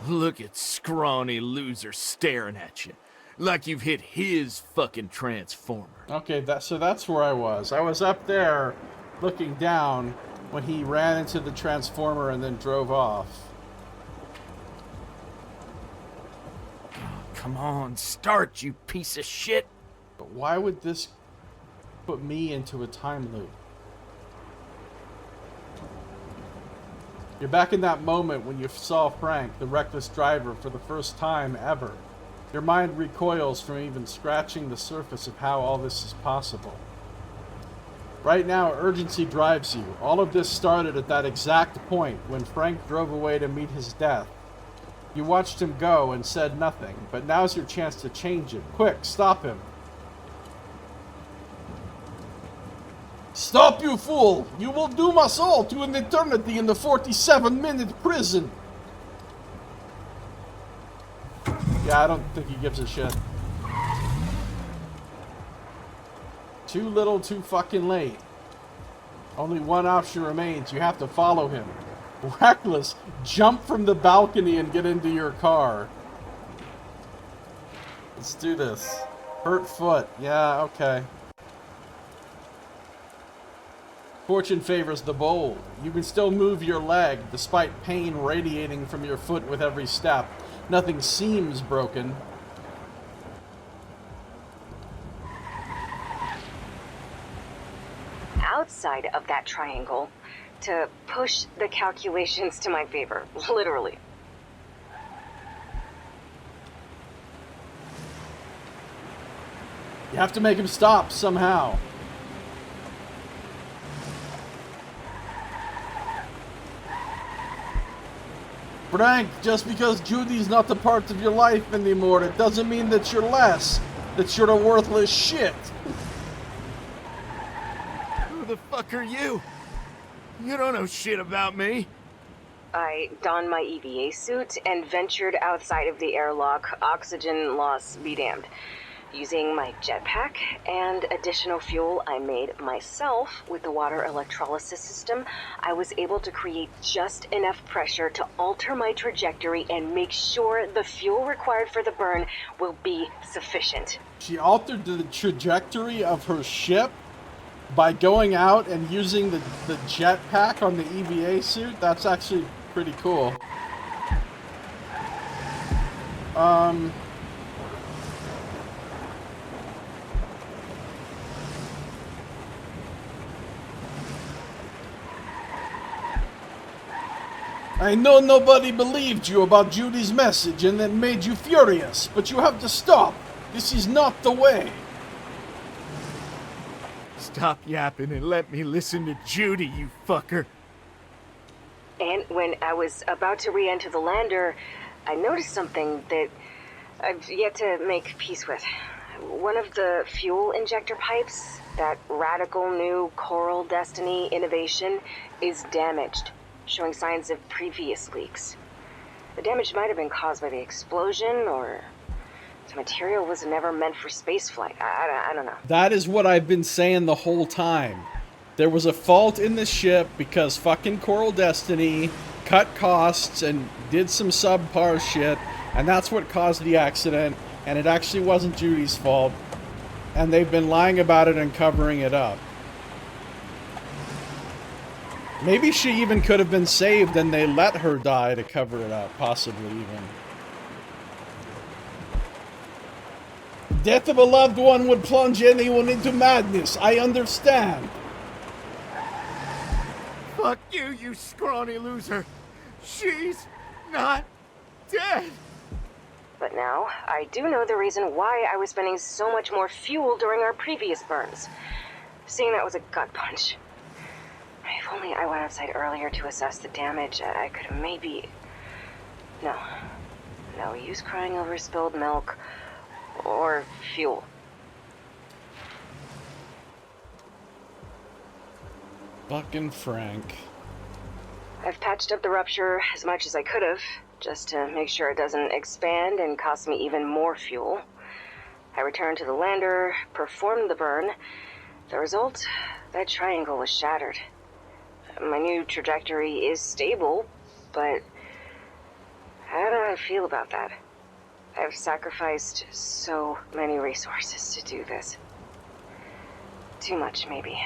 Look at scrawny loser staring at you. Like you've hit his fucking transformer. Okay, so that's where I was. I was up there, looking down, when he ran into the transformer and then drove off. Come on, start, you piece of shit. But why would this put me into a time loop? You're back in that moment when you saw Frank, the reckless driver, for the first time ever. Your mind recoils from even scratching the surface of how all this is possible. Right now, urgency drives you. All of this started at that exact point when Frank drove away to meet his death. You watched him go and said nothing, but now's your chance to change it. Quick, stop him. Stop, you fool! You will doom us all to an eternity in the 47-minute prison! Yeah, I don't think he gives a shit. Too little, too fucking late. Only one option remains. You have to follow him. Reckless, jump from the balcony and get into your car. Let's do this. Hurt foot. Yeah, okay. Fortune favors the bold. You can still move your leg, despite pain radiating from your foot with every step. Nothing seems broken. Outside of that triangle, to push the calculations to my favor, literally. You have to make him stop somehow. Frank, just because Judy's not a part of your life anymore, it doesn't mean that you're less, that you're a worthless shit. Who the fuck are you? You don't know shit about me. I donned my EVA suit and ventured outside of the airlock, oxygen loss be damned. Using my jetpack and additional fuel I made myself with the water electrolysis system, I was able to create just enough pressure to alter my trajectory and make sure the fuel required for the burn will be sufficient. She altered the trajectory of her ship by going out and using the jetpack on the EVA suit. That's actually pretty cool. I know nobody believed you about Judy's message and that made you furious, but you have to stop. This is not the way. Stop yapping and let me listen to Judy, you fucker. And when I was about to re-enter the lander, I noticed something that I've yet to make peace with. One of the fuel injector pipes, that radical new Coral Destiny innovation, is damaged, showing signs of previous leaks. The damage might have been caused by the explosion, or the material was never meant for spaceflight. I don't know. That is what I've been saying the whole time. There was a fault in the ship because fucking Coral Destiny cut costs and did some subpar shit, and that's what caused the accident, and it actually wasn't Judy's fault, and they've been lying about it and covering it up. Maybe she even could have been saved and they let her die to cover it up, possibly even. Death of a loved one would plunge anyone into madness, I understand. Fuck you, you scrawny loser. She's not dead. But now, I do know the reason why I was spending so much more fuel during our previous burns. Seeing that was a gut punch. If only I went outside earlier to assess the damage, I could have maybe... No use crying over spilled milk or fuel. Fucking Frank. I've patched up the rupture as much as I could have, just to make sure it doesn't expand and cost me even more fuel. I returned to the lander, performed the burn. The result, that triangle was shattered. My new trajectory is stable, but I don't know how I feel about that. I've sacrificed so many resources to do this. Too much, maybe.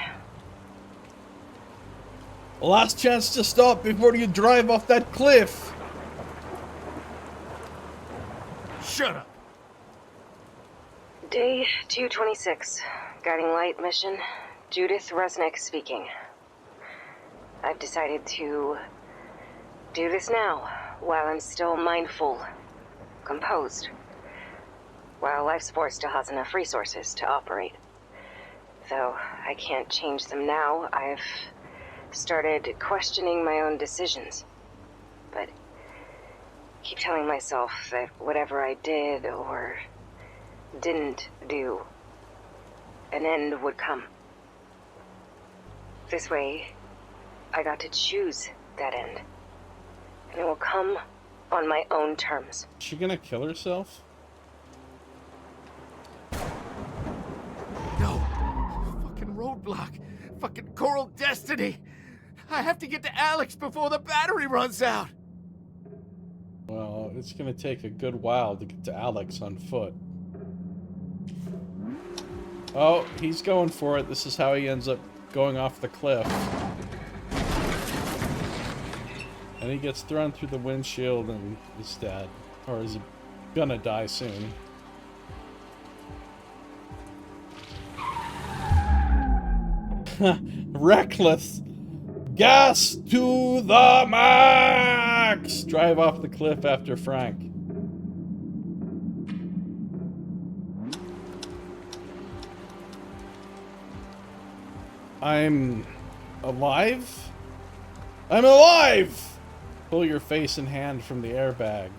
Last chance to stop before you drive off that cliff. Shut up. Day 226. Guiding Light mission. Judith Resnick speaking. I've decided to do this now, while I'm still mindful, composed, while life support still has enough resources to operate. Though I can't change them now, I've started questioning my own decisions. But keep telling myself that whatever I did or didn't do, an end would come. This way, I got to choose that end. And it will come on my own terms. Is she gonna kill herself? No. Fucking roadblock. Fucking Coral Destiny. I have to get to Alex before the battery runs out. Well, it's gonna take a good while to get to Alex on foot. Oh, he's going for it. This is how he ends up going off the cliff. And he gets thrown through the windshield and is dead. Or is he gonna die soon? Reckless! Gas to the max! Drive off the cliff after Frank. I'm alive? I'm alive! Pull your face and hand from the airbag.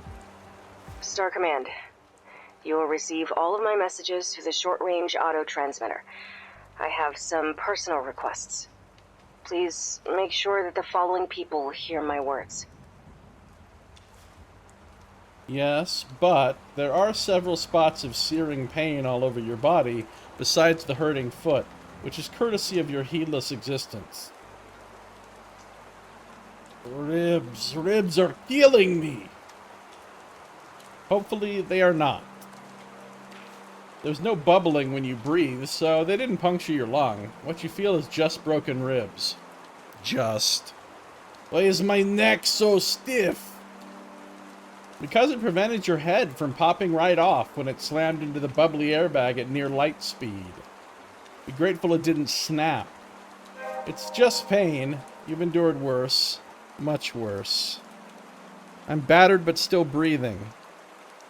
Star Command, you will receive all of my messages through the short-range auto-transmitter. I have some personal requests. Please make sure that the following people hear my words. Yes, but there are several spots of searing pain all over your body besides the hurting foot, which is courtesy of your heedless existence. Ribs are killing me. Hopefully they are not. There's no bubbling when you breathe, so they didn't puncture your lung. What you feel is just broken ribs. Just. Why is my neck so stiff? Because it prevented your head from popping right off when it slammed into the bubbly airbag at near light speed. Be grateful it didn't snap. It's just pain. You've endured worse. Much worse. I'm battered but still breathing.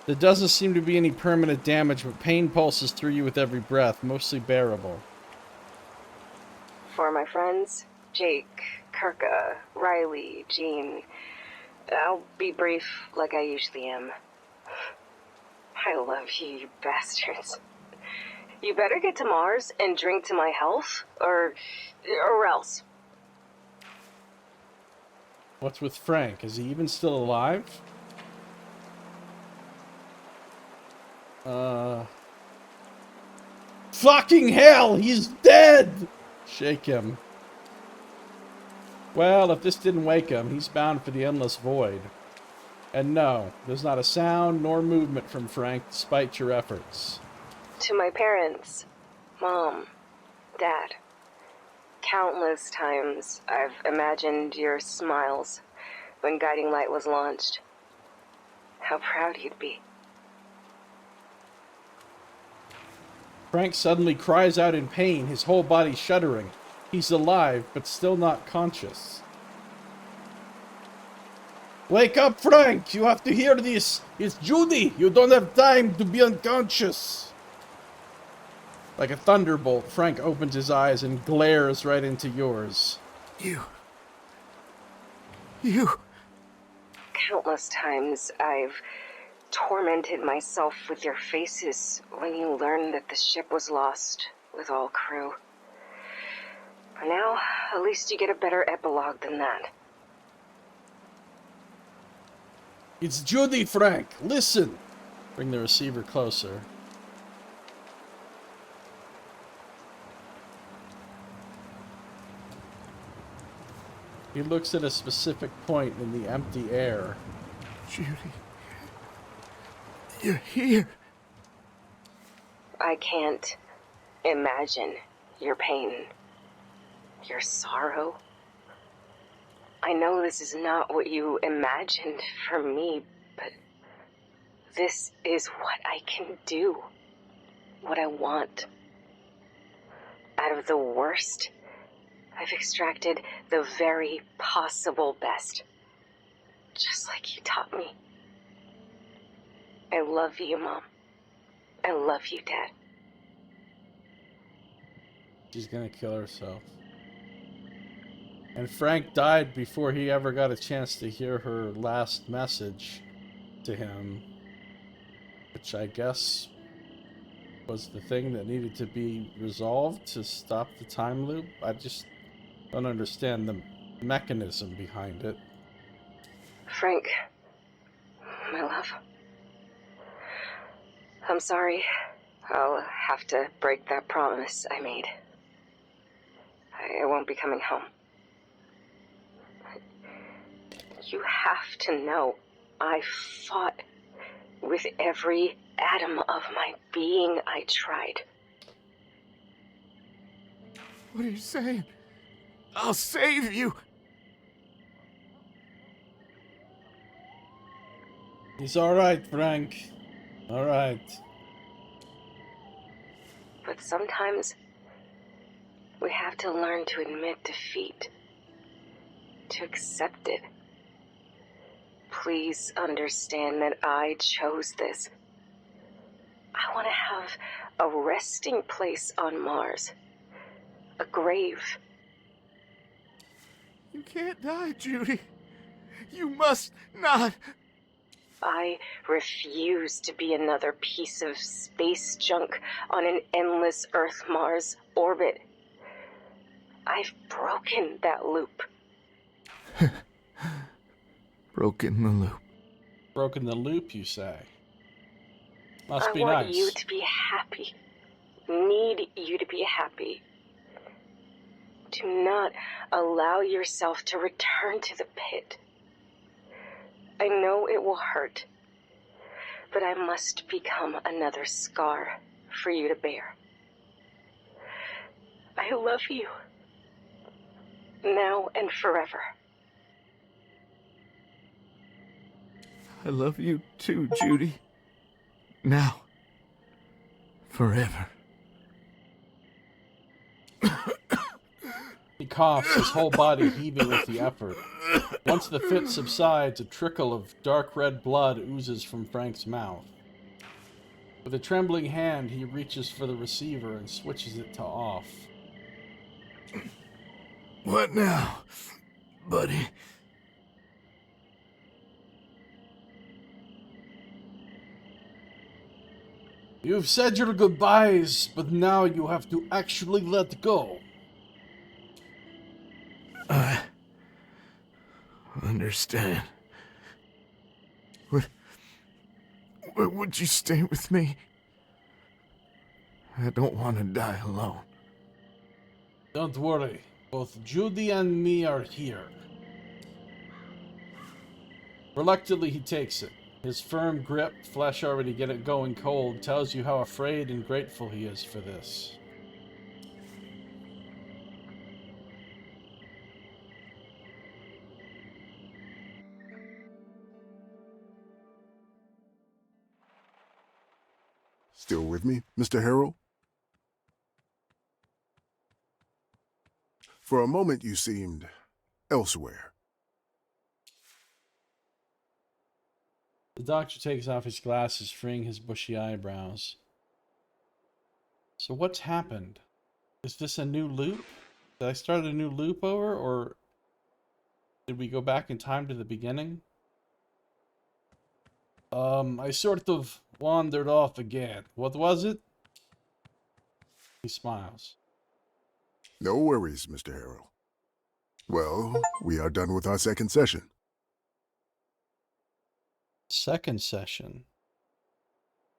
There doesn't seem to be any permanent damage, but pain pulses through you with every breath, mostly bearable. For my friends, Jake, Kirka, Riley, Jean, I'll be brief like I usually am. I love you, you bastards. You better get to Mars and drink to my health, or else. What's with Frank? Is he even still alive? Fucking hell! He's dead! Shake him. Well, if this didn't wake him, he's bound for the endless void. And no, there's not a sound nor movement from Frank despite your efforts. To my parents, Mom, Dad, countless times I've imagined your smiles when Guiding Light was launched. How proud you'd be. Frank suddenly cries out in pain, his whole body shuddering. He's alive, but still not conscious. Wake up, Frank! You have to hear this! It's Judy! You don't have time to be unconscious! Like a thunderbolt, Frank opens his eyes and glares right into yours. You. Countless times I've tormented myself with your faces when you learned that the ship was lost with all crew. But now, at least you get a better epilogue than that. It's Judy, Frank! Listen! Bring the receiver closer. He looks at a specific point in the empty air. Judy. You're here. I can't imagine your pain, your sorrow. I know this is not what you imagined for me, but this is what I can do. what I want. Out of the worst, I've extracted the very possible best. Just like you taught me. I love you, Mom. I love you, Dad. She's gonna kill herself. And Frank died before he ever got a chance to hear her last message to him, which I guess was the thing that needed to be resolved to stop the time loop. I just don't understand the mechanism behind it. Frank, my love. I'm sorry. I'll have to break that promise I made. I won't be coming home. You have to know, I fought with every atom of my being. I tried. What are you saying? I'll save you! He's alright, Frank. Alright. But sometimes we have to learn to admit defeat, to accept it. Please understand that I chose this. I want to have a resting place on Mars, a grave. You can't die, Judy. You must not. I refuse to be another piece of space junk on an endless Earth-Mars orbit. I've broken that loop. Broken the loop. Broken the loop, you say? Must be I want nice. you to be happy. Need you to be happy. Do not allow yourself to return to the pit. I know it will hurt, but I must become another scar for you to bear. I love you. Now and forever. I love you too, Judy. Now. Forever. He coughs, his whole body heaving with the effort. Once the fit subsides, a trickle of dark red blood oozes from Frank's mouth. With a trembling hand, he reaches for the receiver and switches it to off. What now, buddy? You've said your goodbyes, but now you have to actually let go. I understand. Would you stay with me? I don't want to die alone. Don't worry, both Judy and me are here. Reluctantly, he takes it. His firm grip, flesh already going cold, tells you how afraid and grateful he is for this. Still with me, Mr. Harrell? For a moment you seemed elsewhere. The doctor takes off his glasses, freeing his bushy eyebrows. So what's happened? Is this a new loop? Did I start a new loop over, or did we go back in time to the beginning? I sort of wandered off again. What was it? He smiles. No worries, Mr. Harrell. Well, we are done with our second session. Second session.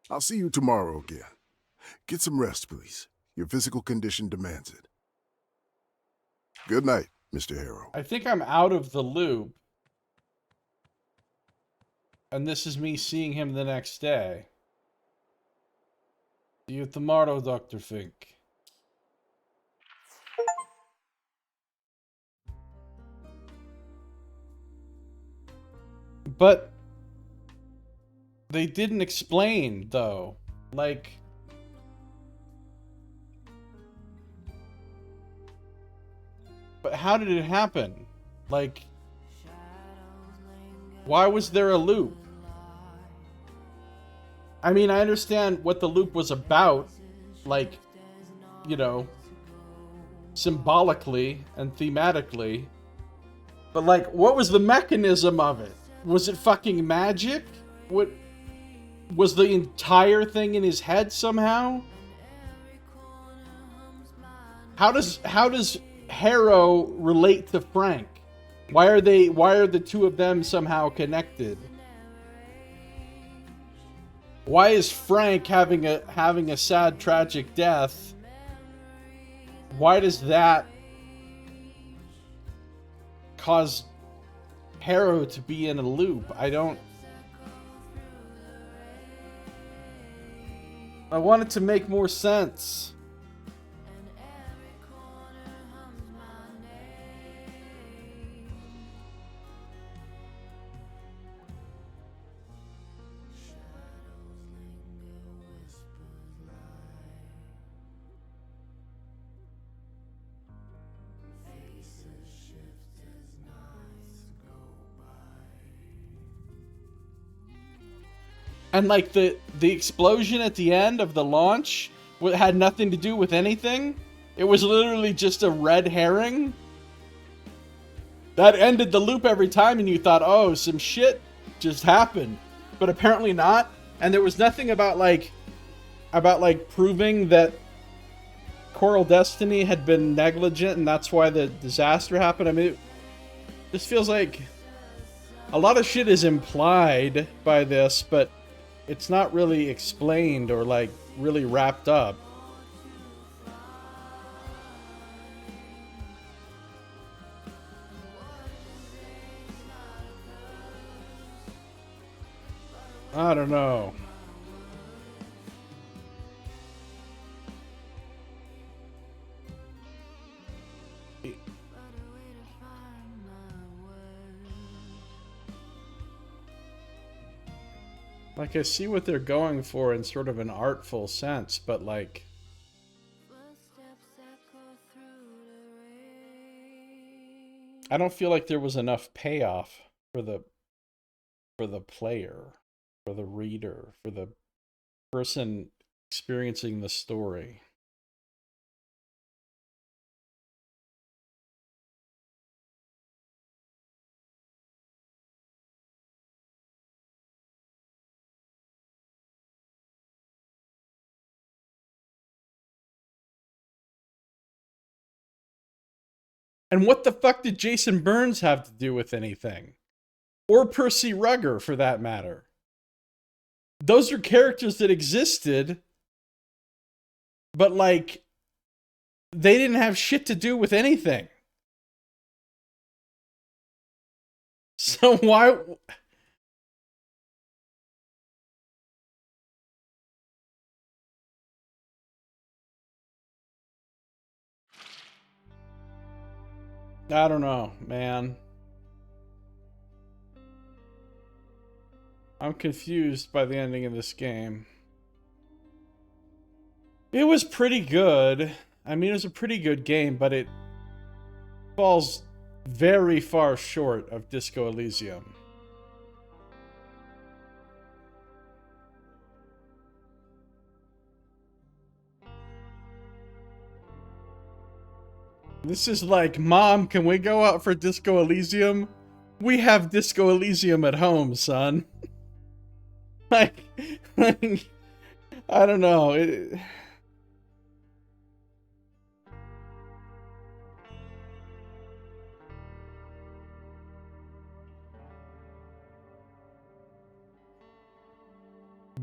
I'll see you tomorrow again. Get some rest, please. Your physical condition demands it. Good night, Mr. Harrell. I think I'm out of the loop. And this is me seeing him the next day. See you tomorrow, Dr. Fink. But they didn't explain, though. Like, But how did it happen? Like, why was there a loop? I mean, I understand what the loop was about, like, you know, symbolically and thematically. But, like, what was the mechanism of it? Was it fucking magic? What was the entire thing in his head somehow? How does Harrow relate to Frank? Why are the two of them somehow connected? Why is Frank having a sad, tragic death? Why does that cause Harrow to be in a loop? I want it to make more sense. And like the explosion at the end of the launch had nothing to do with anything. It was literally just a red herring. That ended the loop every time and you thought, oh, some shit just happened. But apparently not. And there was nothing about proving that Coral Destiny had been negligent and that's why the disaster happened. I mean, it just feels like a lot of shit is implied by this, but it's not really explained or like really wrapped up. I don't know. Like, I see what they're going for in sort of an artful sense, but like, I don't feel like there was enough payoff for the player, for the reader, for the person experiencing the story. And what the fuck did Jason Burns have to do with anything? Or Percy Rugger, for that matter. Those are characters that existed, but like, they didn't have shit to do with anything. So why... I don't know, man. I'm confused by the ending of this game. It was pretty good. I mean, it was a pretty good game, but it falls very far short of Disco Elysium. This is like, Mom, can we go out for Disco Elysium? We have Disco Elysium at home, son. like, I don't know.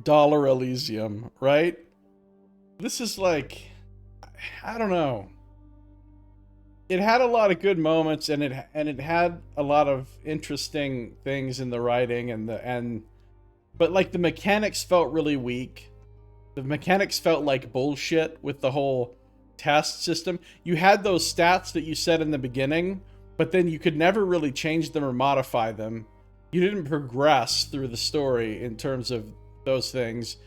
Dollar Elysium, right? This is like, I don't know. It had a lot of good moments, and it had a lot of interesting things in the writing but like the mechanics felt really weak. The mechanics felt like bullshit with the whole test system. You had those stats that you said in the beginning, but then you could never really change them or modify them. You didn't progress through the story in terms of those things.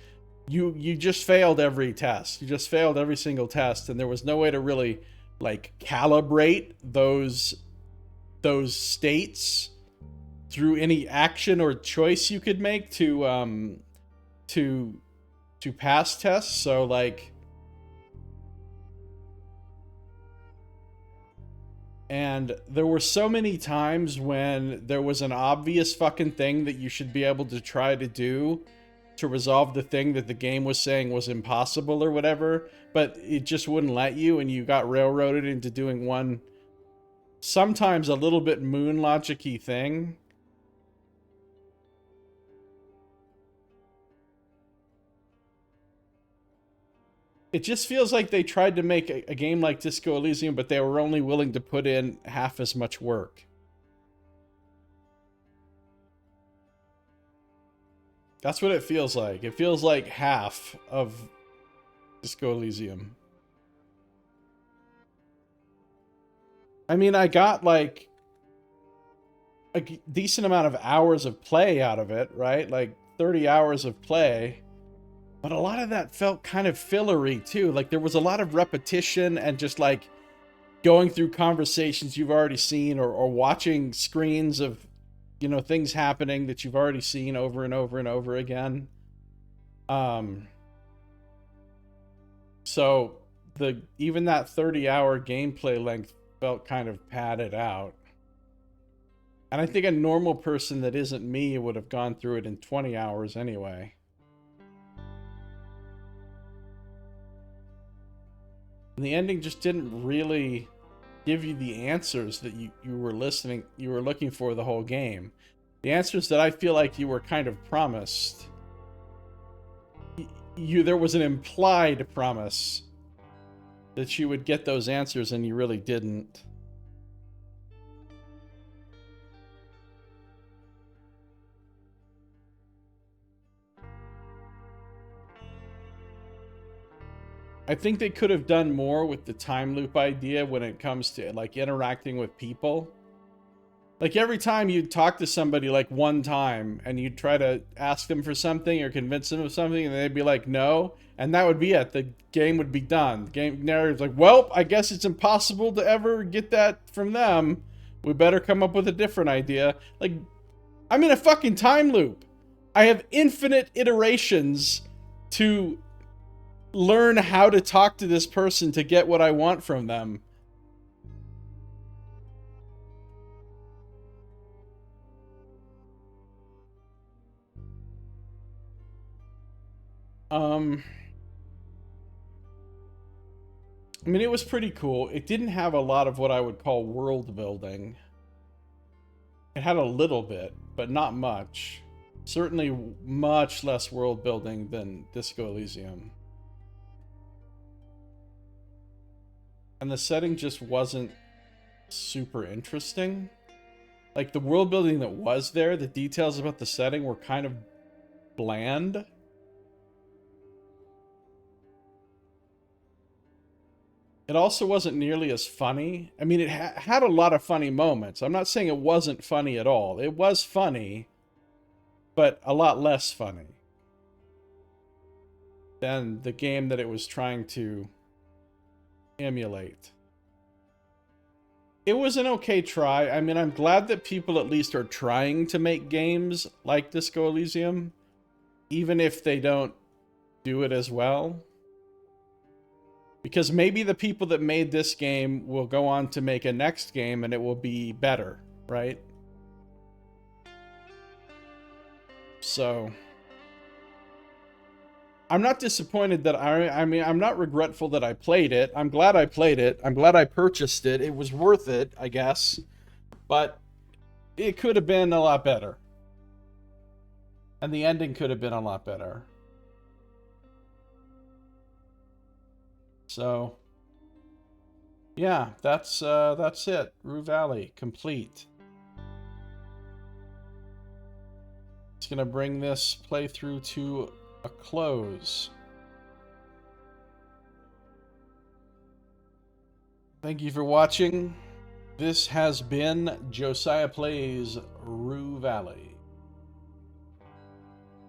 You just failed every test. You just failed every single test, and there was no way to really like calibrate those states through any action or choice you could make to pass tests. So like, and there were so many times when there was an obvious fucking thing that you should be able to try to do to resolve the thing that the game was saying was impossible or whatever, but it just wouldn't let you, and you got railroaded into doing one, sometimes a little bit moon logic-y thing. It just feels like they tried to make a game like Disco Elysium, but they were only willing to put in half as much work. That's what it feels like. It feels like half of Disco Elysium. I mean, I got like a decent amount of hours of play out of it, right? Like 30 hours of play. But a lot of that felt kind of fillery too. Like there was a lot of repetition and just like going through conversations you've already seen, or watching screens of, you know, things happening that you've already seen over and over and over again. So even that 30-hour gameplay length felt kind of padded out. And I think a normal person that isn't me would have gone through it in 20 hours anyway. And the ending just didn't really give you the answers that you were looking for the whole game. The answers that I feel like you were kind of promised. There was an implied promise that you would get those answers, and you really didn't. I think they could have done more with the time loop idea when it comes to like interacting with people. Like every time you'd talk to somebody like one time and you'd try to ask them for something or convince them of something, and they'd be like, no. And that would be it. The game would be done. The game narrative's like, well, I guess it's impossible to ever get that from them. We better come up with a different idea. Like, I'm in a fucking time loop. I have infinite iterations to learn how to talk to this person to get what I want from them. I mean, it was pretty cool. It didn't have a lot of what I would call world building. It had a little bit, but not much. Certainly much less world building than Disco Elysium. And the setting just wasn't super interesting. Like, the world building that was there, the details about the setting were kind of bland. It also wasn't nearly as funny. I mean, it had a lot of funny moments. I'm not saying it wasn't funny at all. It was funny, but a lot less funny than the game that it was trying to emulate. It was an okay try. I mean, I'm glad that people at least are trying to make games like Disco Elysium, even if they don't do it as well. Because maybe the people that made this game will go on to make a next game and it will be better, right? So I'm not disappointed that I mean, I'm not regretful that I played it. I'm glad I played it. I'm glad I purchased it. It was worth it, I guess. But it could have been a lot better. And the ending could have been a lot better. So, yeah, that's it. Rue Valley, complete. It's gonna bring this playthrough to a close. Thank you for watching. This has been Josiah Plays Rue Valley.